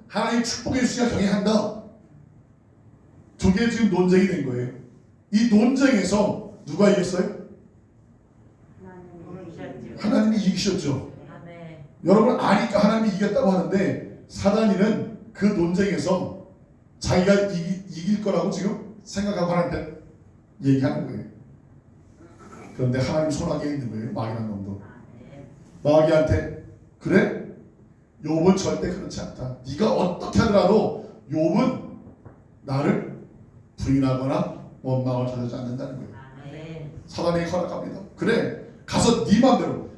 하나님 축복해 주시냐 경외한다. 두 개 지금 논쟁이 된 거예요. 이 논쟁에서 누가 이겼어요? 하나님이 이기셨죠. 아멘. 여러분 아니까 하나님이 이겼다고 하는데 사단이는 그 논쟁에서 자기가 이길 거라고 지금 생각하고 하나님한테 얘기하는 거예요. 그런데 하나님 손아귀에 있는 거예요. 마귀라는 놈도. 마귀한테 그래? 욥은 절대 그렇지 않다. 네가 어떻게 하더라도 욥은 나를 부인하거나 원망을 저지르지 않는다는 거예요. 사단에게 허락합니다. 그래 가서 네 맘대로.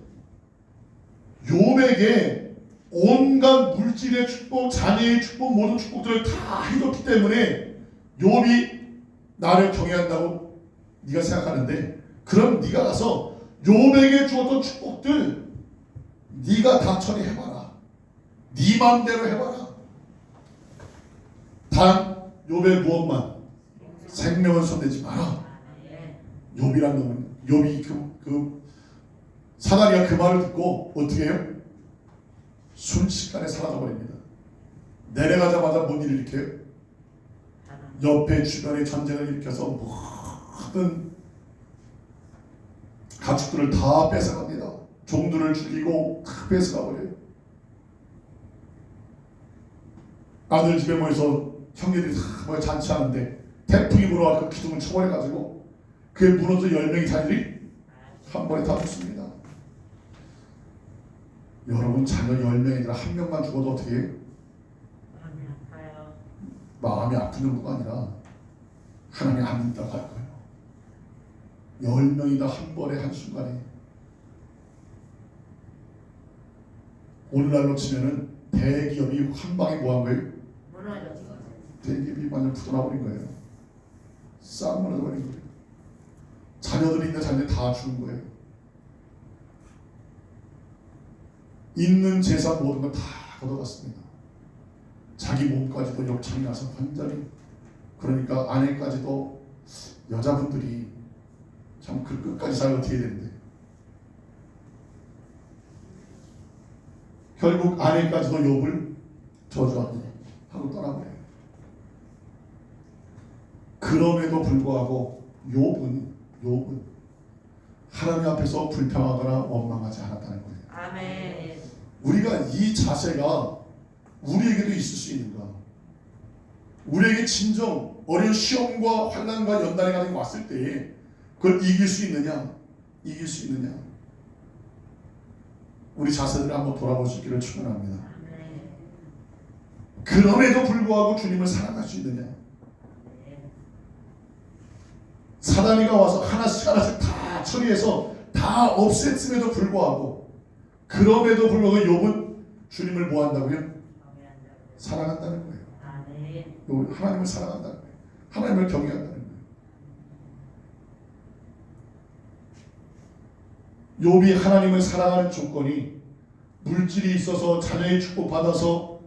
욥에게 온갖 물질의 축복, 자녀의 축복, 모든 축복들을 다 해줬기 때문에 욥이 나를 경외한다고 네가 생각하는데 그럼 네가 가서 욥에게 주었던 축복들 네가 다 처리해봐라. 네 맘대로 해봐라. 단 욥의 무엇만 생명을 손대지 마라. 욥이란 놈은 욥이 그 사단이가 그 말을 듣고 어떻게 해요? 순식간에 사라져버립니다. 내려가자마자 뭔 일을 일으켜요? 옆에 주변에 전쟁을 일으켜서 모든 가축들을 다 뺏어갑니다. 종들을 죽이고 다 뺏어가버려요. 아들 집에 모여서 형제들이 다 모여 잔치하는데 태풍이 불어와 그 기둥을 쳐버려가지고 그게 무너져 10명의 자녀들이 한 번에 다 죽습니다. 여러분 자녀 10명이라 한 명만 죽어도 어떻게 해요? 마음이 아파요. 마음이 아픈 정도가 아니라 하나님 안 믿다고 할 거예요. 10명이 다 한 번에 한순간에 오늘날로 치면은 대기업이 한 방에 뭐 한 거예요? 무너졌어. 대기업이 완전 부도나버린 거예요. 싹 무너져버린 거예요. 자녀들이 있는 자녀들 다 죽은 거예요. 있는 재산 모든 걸 다 걷어갔습니다. 자기 몸까지도 역창이 나서 완전히, 그러니까 아내까지도, 여자분들이 참 그 끝까지 잘 어떻게 되는데, 결국 아내까지도 욥을 저주합니다. 하고 떠나버려요. 그럼에도 불구하고 욥은 하나님 앞에서 불평하거나 원망하지 않았다는 거예요. 아멘. 우리가 이 자세가 우리에게도 있을 수 있는가? 우리에게 진정 어려운 시험과 환난과 연단이 가는 게 왔을 때에 그걸 이길 수 있느냐? 이길 수 있느냐? 우리 자세들을 한번 돌아볼 수 있기를 축원합니다. 아멘. 그럼에도 불구하고 주님을 사랑할 수 있느냐? 사단이가 와서 하나씩 하나씩 다 처리해서 다 없앴음에도 불구하고, 그럼에도 불구하고 욥은 주님을 뭐 한다고요? 사랑한다는 거예요. 욥은 하나님을 사랑한다는 거예요. 하나님을 경외한다는 거예요. 욥이 하나님을 사랑하는 조건이 물질이 있어서 자녀의 축복 받아서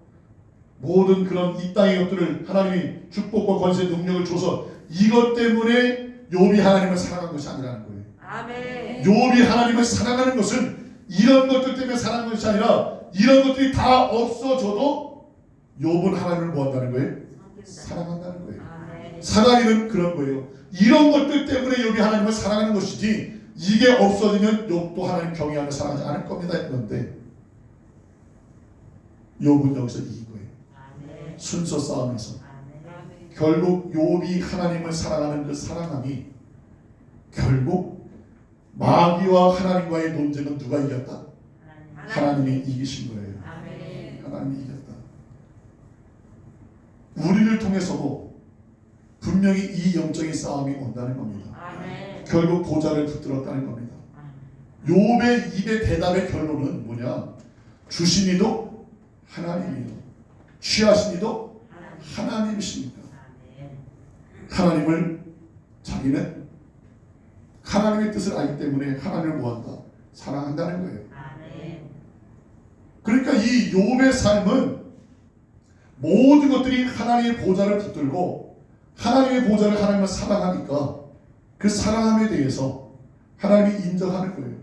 모든 그런 이 땅의 것들을 하나님이 축복과 권세 능력을 줘서 이것 때문에 욥이 하나님을 사랑한 것이 아니라는 거예요. 아멘. 욥이 하나님을 사랑하는 것은 이런 것들 때문에 사랑하는 것이 아니라 이런 것들이 다 없어져도 욥은 하나님을 뭐 한다는 거예요? 사랑한다는 거예요. 아멘. 사랑이는 그런 거예요. 이런 것들 때문에 욥이 하나님을 사랑하는 것이지 이게 없어지면 욥도 하나님 경외하며 사랑하지 않을 겁니다. 그런데 욥은 여기서 이긴 거예요. 아멘. 순서 싸움에서. 아멘. 결국 욥이 하나님을 사랑하는 그 사랑함이 결국 마귀와 하나님과의 논쟁은 누가 이겼다? 하나님이 이기신 거예요. 아멘. 하나님이 이겼다. 우리를 통해서도 분명히 이 영적인 싸움이 온다는 겁니다. 아멘. 결국 보좌를 붙들었다는 겁니다. 욥의 입의 대답의 결론은 뭐냐? 주신 이도 하나님이요, 취하신 이도 하나님이십니다. 하나님을, 자기는 하나님의 뜻을 알기 때문에 하나님을 뭐한다? 사랑한다는 거예요. 그러니까 이 욥의 삶은 모든 것들이 하나님의 보좌를 붙들고 하나님의 보좌를 하나님을 사랑하니까 그 사랑함에 대해서 하나님이 인정하는 거예요.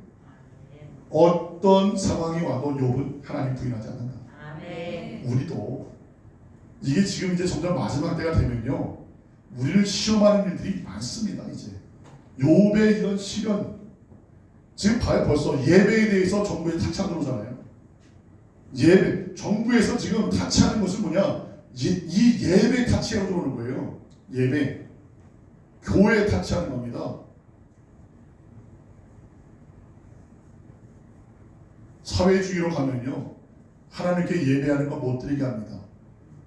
어떤 상황이 와도 욥은 하나님 부인하지 않는다. 우리도 이게 지금 이제 점점 마지막 때가 되면요, 우리를 시험하는 일들이 많습니다. 이제 욥의 이런 시련, 지금 봐요. 벌써 예배에 대해서 정부에 타치안 들어오잖아요. 예배, 정부에서 지금 타치하는 것은 뭐냐? 이 예배 타치하고 들어오는 거예요. 예배, 교회 타치하는 겁니다. 사회주의로 가면요, 하나님께 예배하는 거 못 드리게 합니다.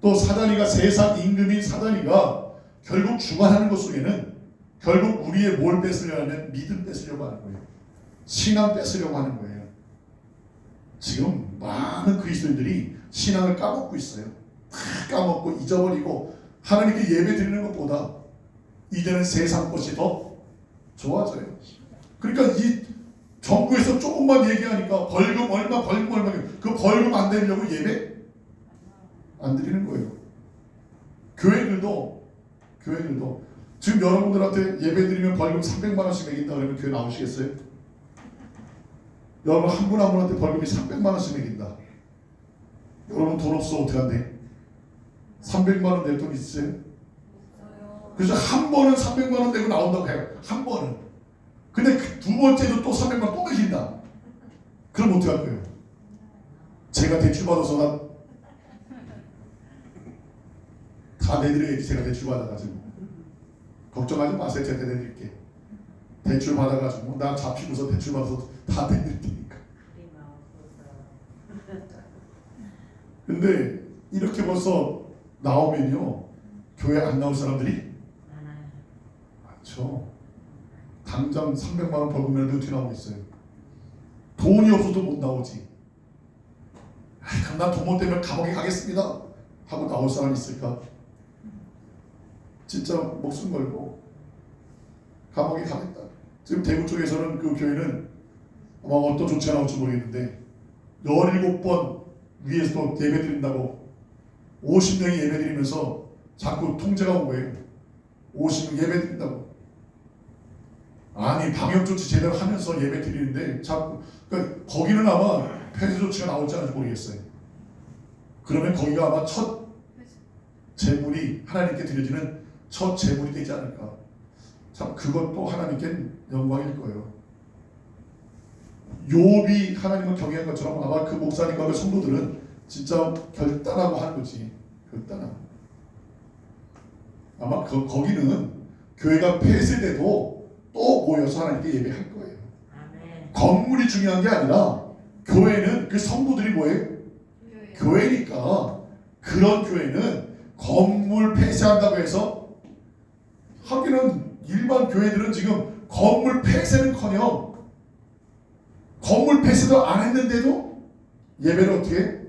또 사단이가, 세상 임금인 사단이가 결국 주관하는 것 속에는 결국 우리의 뭘 뺏으려고 하면 믿음 뺏으려고 하는 거예요. 신앙 뺏으려고 하는 거예요. 지금 많은 그리스도인들이 신앙을 까먹고 있어요. 다 까먹고 잊어버리고 하나님께 예배 드리는 것보다 이제는 세상 것이 더 좋아져요. 그러니까 이 정부에서 조금만 얘기하니까 벌금 얼마, 그 벌금 안 내려고 예배 안 드리는 거예요. 교회들도 지금 여러분들한테 예배 드리면 벌금 300만 원씩 매긴다 그러면 교회 나오시겠어요? 여러분 한 분 한 분한테 벌금이 300만 원씩 매긴다. 여러분 돈 없어 어떻게 한대? 300만 원 낼 돈 있으세요? 그래서 한 번은 300만 원 내고 나온다고 해요. 한 번은. 근데 그 두 번째도 또 300만 원 또 매긴다. 그럼 어떻게 할 거예요? 제가 대출 받아서 다 내드려야지. 제가 대출 받아가지고. 걱정하지 마세요. 제가 내드릴게. 대출 받아가지고 나 잡히고서 대출 받아서 다 내드릴 테니까. 근데 이렇게 벌써 나오면요, 교회 안 나올 사람들이 많죠. 당장 300만 원 벌금이라도 어떻게 나오겠어요? 돈이 없어도 못 나오지. 그럼 난 동무 때문에 감옥에 가겠습니다 하고 나올 사람이 있을까? 진짜 목숨 걸고 감옥에 가겠다. 지금 대구 쪽에서는 그 교회는 아마 어떤 조치가 나올지 모르겠는데 17번 위에서 또 예배 드린다고 50명이 예배 드리면서 자꾸 통제가 온 거예요. 50명 예배 드린다고. 아니 방역 조치 제대로 하면서 예배 드리는데 자꾸 그러니까 거기는 아마 폐쇄 조치가 나올지 않을지 모르겠어요. 그러면 거기가 아마 첫 제물이 하나님께 드려지는 첫 제물이 되지 않을까. 참 그것도 하나님께 영광일 거예요. 욥이 하나님을 경외한 것처럼 아마 그 목사님과 그 성도들은 진짜 결단하고 하는 거지. 결단하고. 아마 거기는 교회가 폐쇄돼도 또 모여서 하나님께 예배할 거예요. 아멘. 건물이 중요한 게 아니라 교회는 그 성도들이 뭐예요? 교회니까 그런 교회는 건물 폐쇄한다고 해서 하기는 일반 교회들은 지금 건물 폐쇄는커녕 건물 폐쇄도 안 했는데도 예배를 어떻게 해?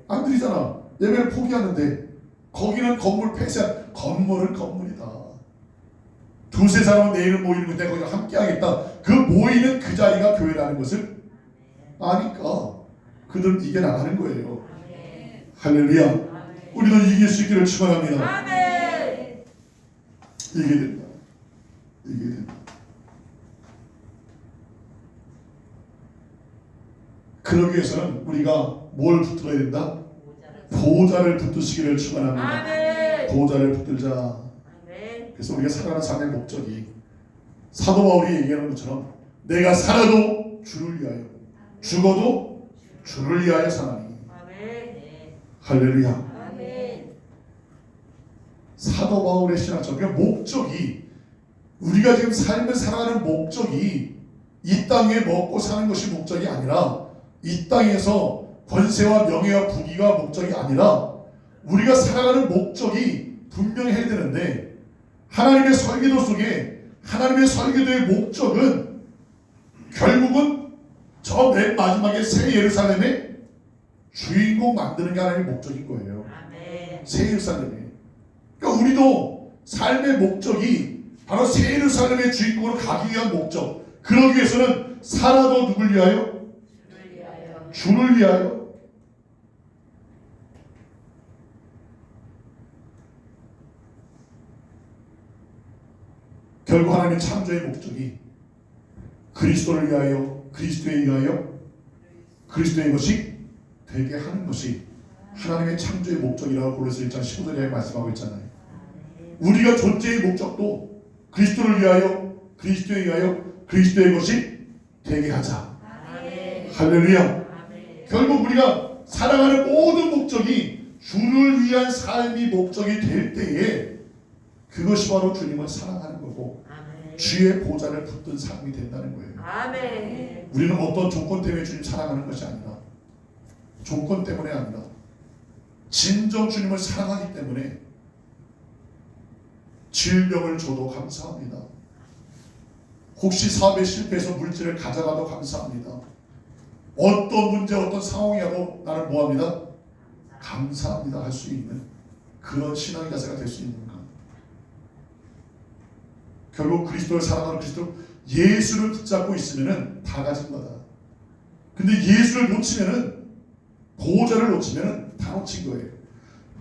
안 드리잖아. 예배를 포기하는데 거기는 건물 폐쇄한 건물은 건물이다. 두세 사람은 내일은 모이는 건데 거기가 함께 하겠다. 그 모이는 그 자리가 교회라는 것을 아니까 그들은 이겨나가는 거예요. 아멘. 할렐루야. 아멘. 우리도 이길 수 있기를 축원합니다. 아멘. 이게 된다. 이게 된다. 그러기 위해서는 우리가 뭘 붙들어야 된다? 보좌를 붙드시기를 축원합니다. 아멘. 보좌를 붙들자. 아멘. 그래서 우리가 살아가는 삶의 목적이 사도 바울이 얘기하는 것처럼 내가 살아도 주를 위하여 죽어도 주를 위하여 사나니. 아멘. 할렐루야. 아멘. 사도 바울의 신앙처럼 그 목적이 우리가 지금 삶을 살아가는 목적이 이 땅에 먹고 사는 것이 목적이 아니라 이 땅에서 권세와 명예와 부귀가 목적이 아니라 우리가 살아가는 목적이 분명해야 되는데 하나님의 설계도 속에 하나님의 설계도의 목적은 결국은 저 맨 마지막에 새 예루살렘의 주인공 만드는 게 하나님의 목적인 거예요. 아멘. 새 예루살렘이. 그러니까 우리도 삶의 목적이 바로 새 예루살렘의 주인공으로 가기 위한 목적. 그러기 위해서는 살아도 누굴 위하여? 주를 위하여. 주를 위하여. 결국 하나님의 창조의 목적이 그리스도를 위하여, 그리스도에 의하여, 그리스도의 것이 되게 하는 것이 하나님의 창조의 목적이라고 골로새 1장 15절에 말씀하고 있잖아요. 우리가 존재의 목적도 그리스도를 위하여, 그리스도에 의하여, 그리스도의 것이 되게 하자. 아멘. 할렐루야. 아멘. 결국 우리가 살아가는 모든 목적이 주를 위한 삶이 목적이 될 때에 그것이 바로 주님을 사랑하는 거고 아멘. 주의 보좌를 붙든 삶이 된다는 거예요. 아멘. 우리는 어떤 조건 때문에 주님 사랑하는 것이 아니라 조건 때문에 아니라 진정 주님을 사랑하기 때문에 질병을 줘도 감사합니다. 혹시 사업에 실패해서 물질을 가져가도 감사합니다. 어떤 문제 어떤 상황이라도 나는 뭐합니다? 감사합니다 할 수 있는 그런 신앙의 자세가 될 수 있는가. 결국 그리스도를 사랑하는 그리스도 예수를 붙잡고 있으면은 다 가진 거다. 근데 예수를 놓치면은 보호자를 놓치면은 다 놓친 거예요.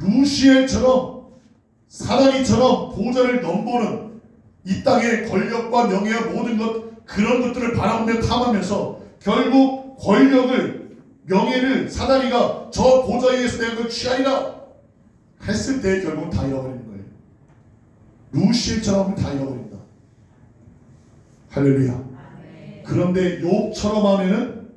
루시엘처럼 사다리처럼 보호자를 넘보는 이 땅의 권력과 명예와 모든 것 그런 것들을 바라보며 탐하면서 결국 권력을 명예를 사다리가 저 보좌에 의해서 내가 그걸 취하리라 했을 때 결국 다 잃어버리는 거예요. 루시엘처럼 다 잃어버린다. 할렐루야. 아멘. 그런데 욥처럼 하면은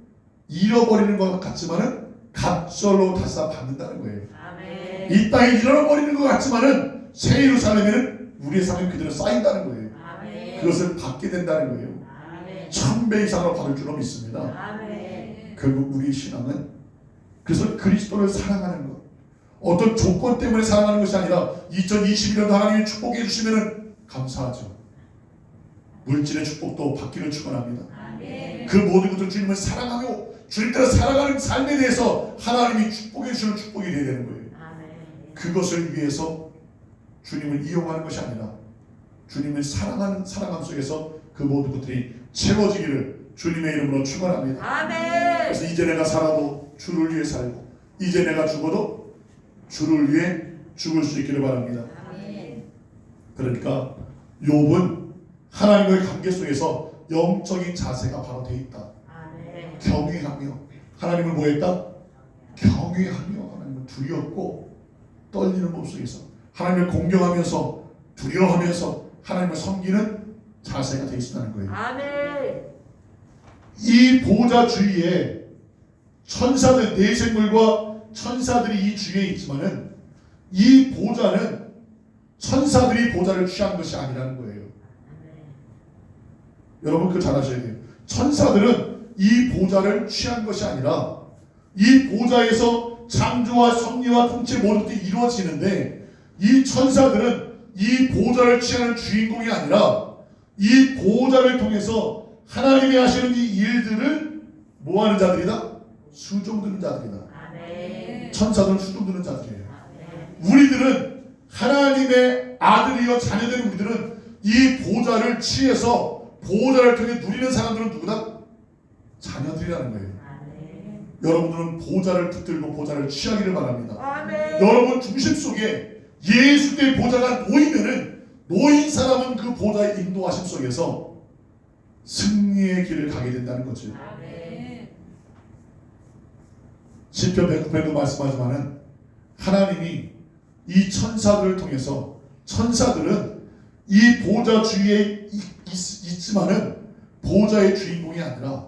잃어버리는 것 같지만은 갑절로 다시 받는다는 거예요. 아멘. 이 땅에 잃어버리는 것 같지만은 새 예루살렘에는 우리의 삶이 그대로 쌓인다는 거예요. 아멘. 그것을 받게 된다는 거예요. 아멘. 1000배 이상으로 받을 줄로 믿습니다. 아멘. 결국 우리의 신앙은 그래서 그리스도를 사랑하는 것, 어떤 조건 때문에 사랑하는 것이 아니라 2021년도 하나님이 축복해 주시면은 감사하죠. 물질의 축복도 받기를 축원합니다. 아멘. 그 모든 것을 주님을 사랑하며 주님 따라 살아가는 삶에 대해서 하나님이 축복해 주시는 축복이 되어야 되는 거예요. 아멘. 그것을 위해서 주님을 이용하는 것이 아니라 주님을 사랑하는 사랑함 속에서 그 모든 것들이 채워지기를 주님의 이름으로 축원합니다. 아멘. 그래서 이제 내가 살아도 주를 위해 살고 이제 내가 죽어도 주를 위해 죽을 수 있기를 바랍니다. 아멘. 그러니까 욥은 하나님과의 관계 속에서 영적인 자세가 바로 돼 있다. 아멘. 경외하며 하나님을 뭐했다? 경외하며 하나님을 두렵고 떨리는 몸 속에서 하나님을 공경하면서 두려워하면서 하나님을 섬기는 자세가 돼 있다는 거예요. 아멘. 이 보좌 주위에 천사들 네 생물과 천사들이 이 주위에 있지만은 이 보좌는 천사들이 보좌를 취한 것이 아니라는 거예요. 여러분 그거 잘 아셔야 돼요. 천사들은 이 보좌를 취한 것이 아니라 이 보좌에서 창조와 섭리와 통치 모든 것이 이루어지는데 이 천사들은 이 보좌를 취하는 주인공이 아니라 이 보좌를 통해서 하나님이 하시는 이 일들을 뭐하는 자들이다? 수종드는 자들이다. 아멘. 천사들은 수종드는 자들이에요. 아멘. 우리들은 하나님의 아들이여 자녀된 우리들은 이 보좌를 취해서 보좌를 통해 누리는 사람들은 누구다? 자녀들이라는 거예요. 아멘. 여러분들은 보좌를 붙들고 보좌를 취하기를 바랍니다. 아멘. 여러분 중심 속에 예수의 보좌가 놓이면은 놓인 사람은 그 보좌의 인도하심 속에서 승리의 길을 가게 된다는 거죠. 아멘. 시편 109편도 말씀하지만은 하나님이 이 천사들을 통해서 천사들은 이 보좌 주위에 있지만은 보좌의 주인공이 아니라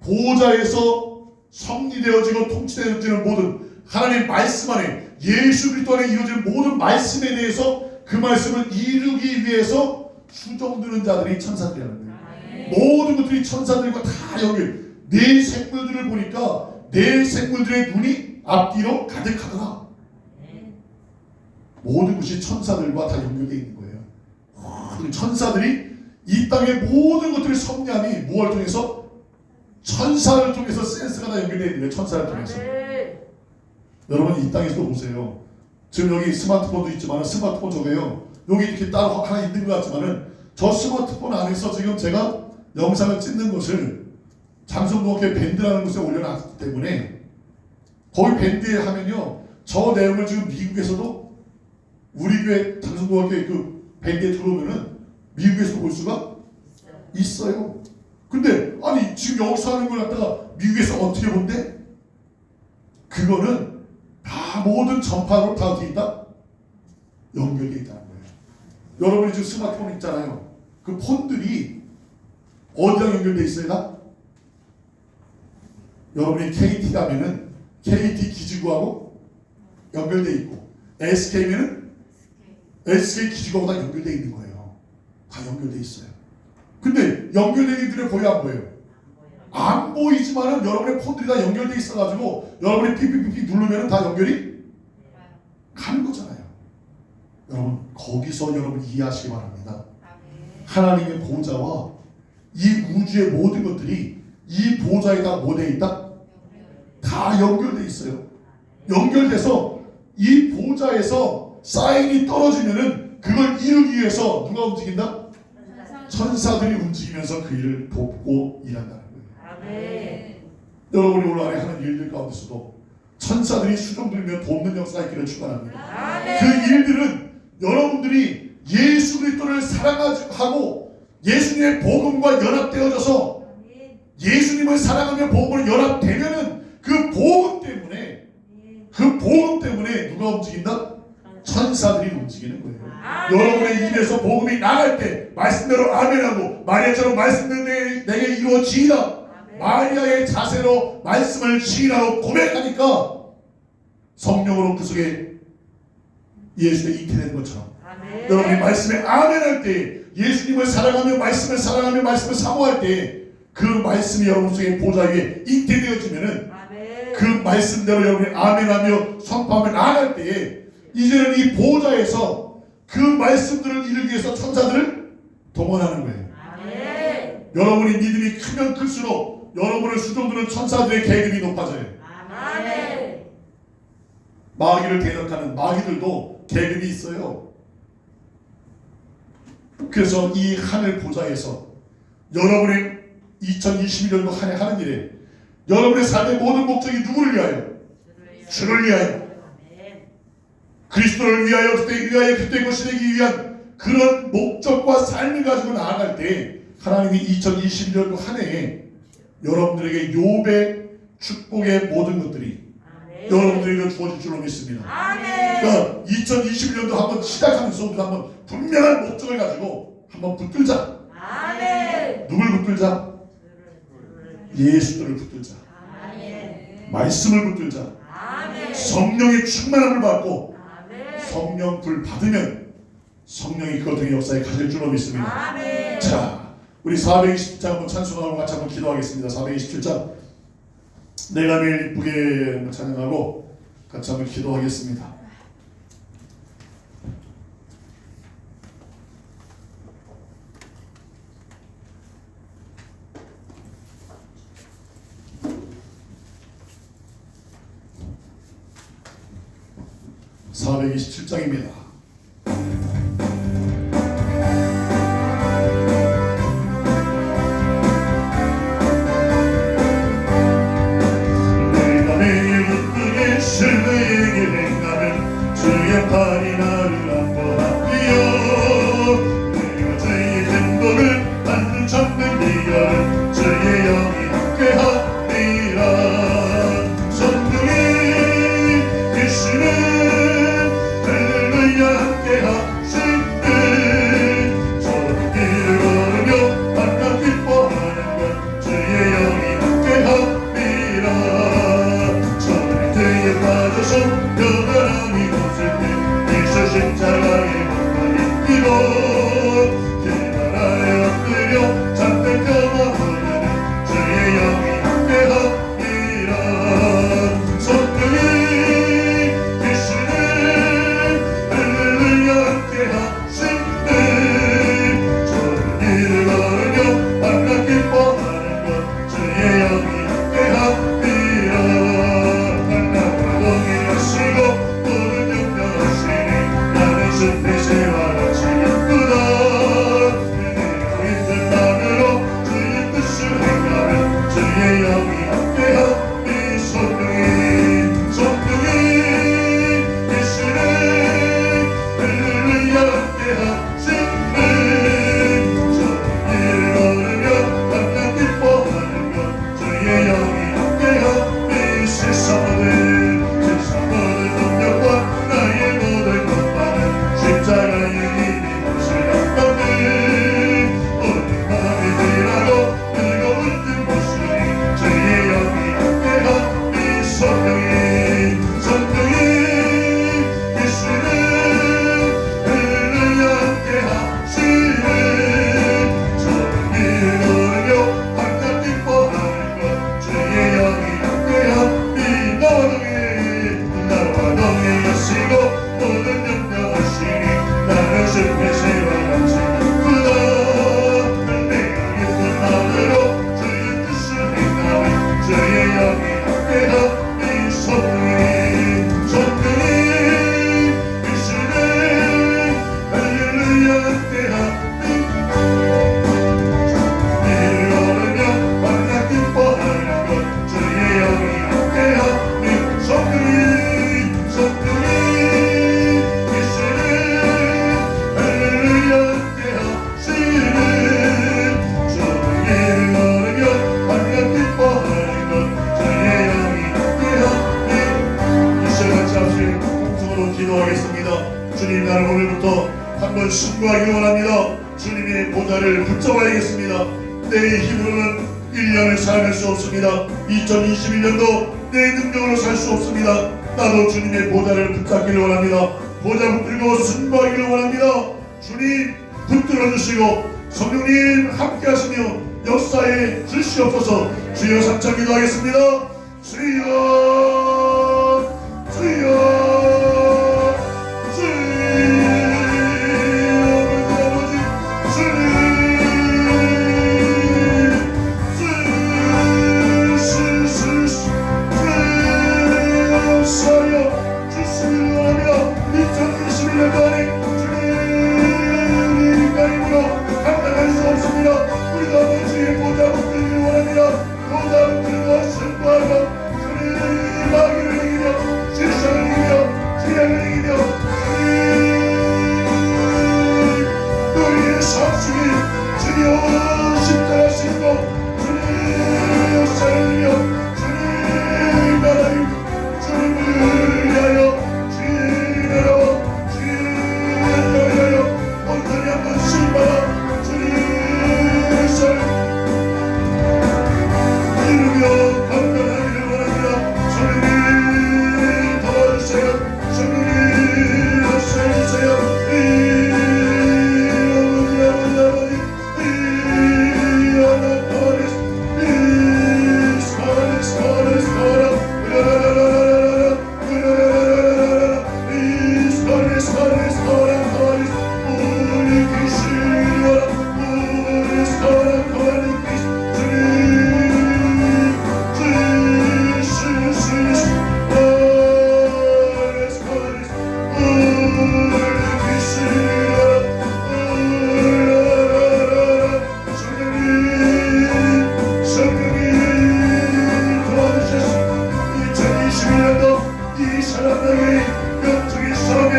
보좌에서 섭리되어지고 통치되어지는 모든 하나님의 말씀 안에 예수 그리스도 안에 이루어지는 모든 말씀에 대해서 그 말씀을 이루기 위해서 수종드는 자들이 천사들이라는 거예요. 아멘. 모든 것들이 천사들과 다 연결. 네 생물들을 보니까 네 생물들의 눈이 앞뒤로 가득하더라. 모든 것이 천사들과 다 연결되어 있는 거예요. 천사들이 이 땅의 모든 것들을 섭리함이 무엇을 통해서? 천사를 통해서 센스가 다 연결되어 있는 거예요. 천사를 통해서. 아멘. 여러분 이 땅에서 보세요. 지금 여기 스마트폰도 있지만 스마트폰 저게요. 여기 이렇게 따로 하나 있는 것 같지만은 저 스마트폰 안에서 지금 제가 영상을 찍는 것을 장성동학교 밴드라는 곳에 올려놨기 때문에 거기 밴드에 하면요. 저 내용을 지금 미국에서도 우리 교회 장성동학교 그 밴드에 들어오면은 미국에서 볼 수가 있어요. 근데 아니 지금 여기서 하는 걸 갖다가 미국에서 어떻게 본대? 그거는 다 모든 전파로 다 어떻게 있다? 연결되어 있다는 거예요. 여러분이 지금 스마트폰 있잖아요. 그 폰들이 어디랑 연결되어 있어요? 다? 여러분이 KT 가면은 KT 기지구하고 연결되어 있고 SK면은 SK 기지구하고 다 연결되어 있는 거예요. 다 연결되어 있어요. 근데 연결된 이들의 거의 안 보여요. 안 보이지만은 여러분의 폰들이 다 연결되어 있어가지고 여러분이 픽픽픽 누르면은 다 연결이 가는 거잖아요. 여러분 거기서 여러분 이해하시기 바랍니다. 하나님의 보좌와 이 우주의 모든 것들이 이 보좌에다 뭐 돼 있다? 다 연결돼 있어요. 연결돼서 이 보좌에서 사인이 떨어지면은 그걸 이루기 위해서 누가 움직인다? 천사들이 움직이면서 그 일을 돕고 일한다는 거예요. 아멘. 여러분이 오늘 안에 하는 일들 가운데서도 천사들이 수종들면 돕는 역사가 있기를 축원합니다. 아멘. 그 일들은 여러분들이 예수 그리스도를 사랑하고 예수님의 복음과 연합되어져서 예수님을 사랑하며 복음으로 연합되면은 그 복음 때문에 누가 움직인다? 천사들이 움직이는 거예요. 아멘. 여러분의 입에서 복음이 나갈 때 말씀대로 아멘하고 마리아처럼 말씀대로 내게 이루어지이다. 마리아의 자세로 말씀을 시인하고 고백하니까 성령으로 그 속에 예수의 잉태되는 것처럼 아멘. 여러분이 말씀에 아멘할 때 예수님을 사랑하며 말씀을 사모할 때 그 말씀이 여러분 속에 보좌 위에 잉태되어지면은 아멘. 그 말씀대로 여러분이 아멘하며 선포하며 나아갈 때에 이제는 이 보좌에서 그 말씀들을 이루기 위해서 천사들을 동원하는 거예요. 아멘. 여러분이 믿음이 크면 클수록 여러분을 수종드는 천사들의 계급이 높아져요. 아멘. 마귀를 대적하는 마귀들도 계급이 있어요. 그래서 이 하늘 보좌에서 여러분의 2021년도 한 해 하는 일에 여러분의 삶의 모든 목적이 누구를 위하여? 주를 위하여. 그리스도를 위하여 그때의 것이 되기 위한 그런 목적과 삶을 가지고 나아갈 때 하나님이 2021년도 한 해에 여러분들에게 욥의 축복의 모든 것들이 여러분들에게 주어질 줄로 믿습니다. 그러니까 2021년도 한번 시작하면서부터 한번 분명한 목적을 가지고 한번 붙들자. 누굴 붙들자? 예수를 붙들자. 말씀을 붙들자. 성령의 충만함을 받고 성령 불 받으면 성령이 그것 등의 역사에 가실 줄로 믿습니다. 자, 우리 427장 한번 찬송하고 같이 한번 기도하겠습니다. 427장 내가 매일 이쁘게 찬양하고 같이 한번 기도하겠습니다. (427장입니다) 내가 매일 이쁘게 실내에게 행하면 주의 팔이 나를 안보하며 내가 주의 행복을 받는 참된 비결은 주의 영이 함께하리라. 성령이 계시는 십자가의 몸을 입히고 그 나라에 엎드려 잠깐 부르는 주의 영이 함께하리라. 성령이 계시네 할렐루야 함께하시네. 저는 이를 걸으며 밤낮 기뻐하는 것 주의 영이 함께하리라. 만나고 동행하시고 숲에새와 같이 예쁘다. 내가 있는 마음으로 주의 뜻을 행하는 주의 영이 함께하니. 성령이 계시네 할렐루야 함께하시네. 저는 이를 걸으며 밤낮 기뻐하는 것 주의 영이 함께하니. 세상 모든 능력과 나의 모든 것만은 십자가의 힘이 무시하거든. 오늘 밤이 지나고 뜨거운 뜬 모습이 주의 영이 함께하니. 성령이 계시네 할렐루야 함께하시네. 저는 이를 걸으며 밤낮 기뻐하는 것 주의 영이 함께하니. 나와 동행하시고 모든 영광하시니 나는 숲에새와 같이 예쁘다. 내가 예쁜 마음으로 주의 뜻을 행하는 주의 영이 함께하니. 성령이 계시네 할렐루야 함께하니. 이를 걸으며 밤낮 기뻐하는 것 주의 영이 함께하니. 성령이 기도하겠습니다. 주님, 나는 오늘부터 한번 신고하기 원합니다. 주님의 보좌를 붙잡아야겠습니다. 내 힘으로는 1년을 살아낼 수 없습니다. 2021년도 내 능력으로 살 수 없습니다. 나도 주님의 보좌를 붙잡기를 원합니다. 보좌 붙들고 승부하기를 원합니다. 주님 붙들어 주시고 성령님 함께 하시며 역사에 주시옵소서. 주여 삼창 기도하겠습니다. 주여 주여 주님 주의 싸움에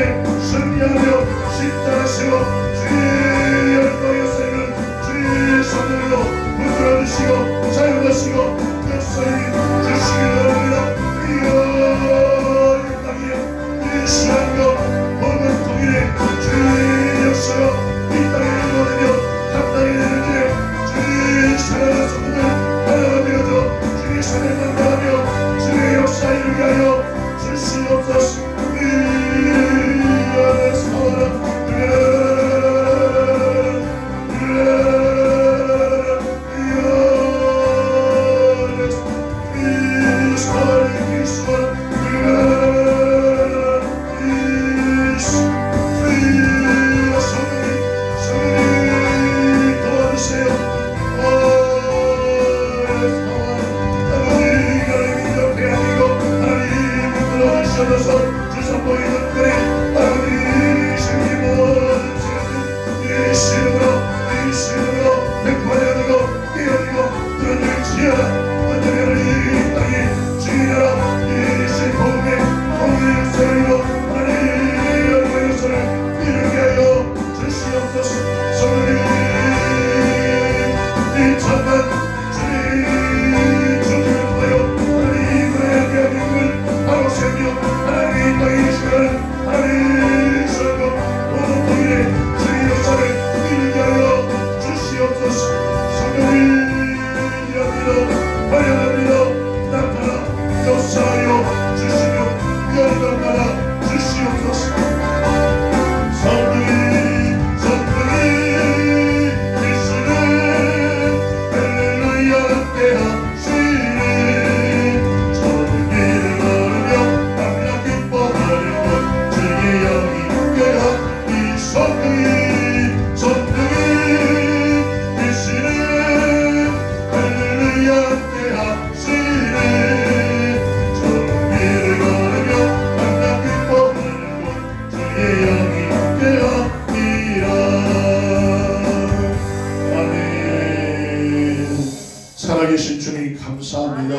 승리하며 십자가시고 주의 영광의 셈을 주의 손으로 붙들어주시고 사용하시고 역사에 주시기를 원합니다. 이 땅에 일시한것 모든 통일에 주의 역사가 이 땅에 이루어지며 감당이 되는 길에 주의 사랑하는 성도들 하나가 되어져 주의 사랑을 만나며 주의 역사 이루게 하여 주시옵소서. 살아계신 주님 감사합니다.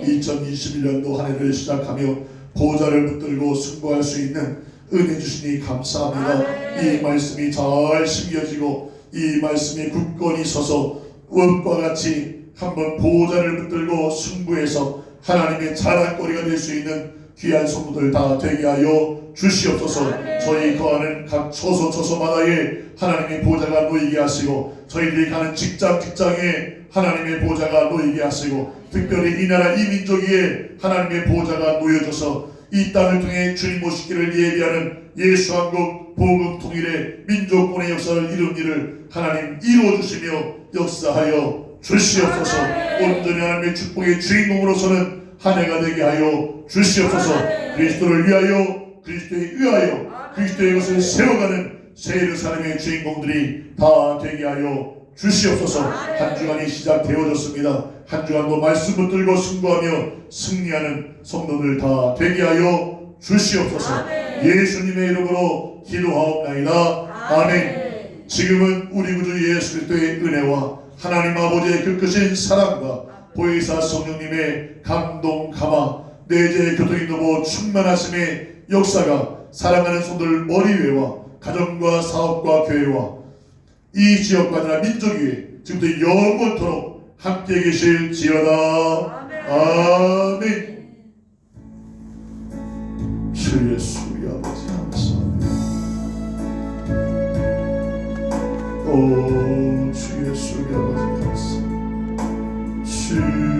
2021년도 한 해를 시작하며 보좌를 붙들고 승부할 수 있는 은혜 주시니 감사합니다. 이 말씀이 잘 심겨지고 이 말씀이 굳건히 서서 원과 같이 한번 보좌를 붙들고 승부해서 하나님의 자랑거리가 될 수 있는 귀한 성도들 다 되게 하여 주시옵소서. 저희 거하는 각 처소마다에 하나님의 보좌가 놓이게 하시고 저희들이 가는 직장에 하나님의 보좌가 놓이게 하시고 특별히 이 나라 이 민족 위에 하나님의 보좌가 놓여져서 이 땅을 통해 주님 오시기를 예비하는 예수한국 복음 통일의 민족권의 역사를 이룬 일을 하나님 이루어주시며 역사하여 주시옵소서. 온전히 하나님의 축복의 주인공으로서는 한 해가 되게 하여 주시옵소서. 그리스도를 위하여 그리스도에 의하여 그리스도의 것을 세워가는 새 예루살렘의 주인공들이 다 되게 하여 주시옵소서. 한 주간이 시작되어졌습니다. 한 주간도 말씀 붙들고 승부하며 승리하는 성도들 다 되게 하여 주시옵소서. 예수님의 이름으로 기도하옵나이다. 아멘. 지금은 우리 구주 예수 그리스도의 은혜와 하나님 아버지의 그 크신 사랑과 보혜사 성령님의 감동 감화 내재 교통인도보 충만하심의 역사가 사랑하는 성도들 머리 위에와 가정과 사업과 교회와 이 지역과 나라 민족 위에 지금부터 영원토록 함께 계실지어다. 아멘. 주 예수 우리 아버지 감사합니다. 오 주 예수 우리 아버지 감사합니다. 주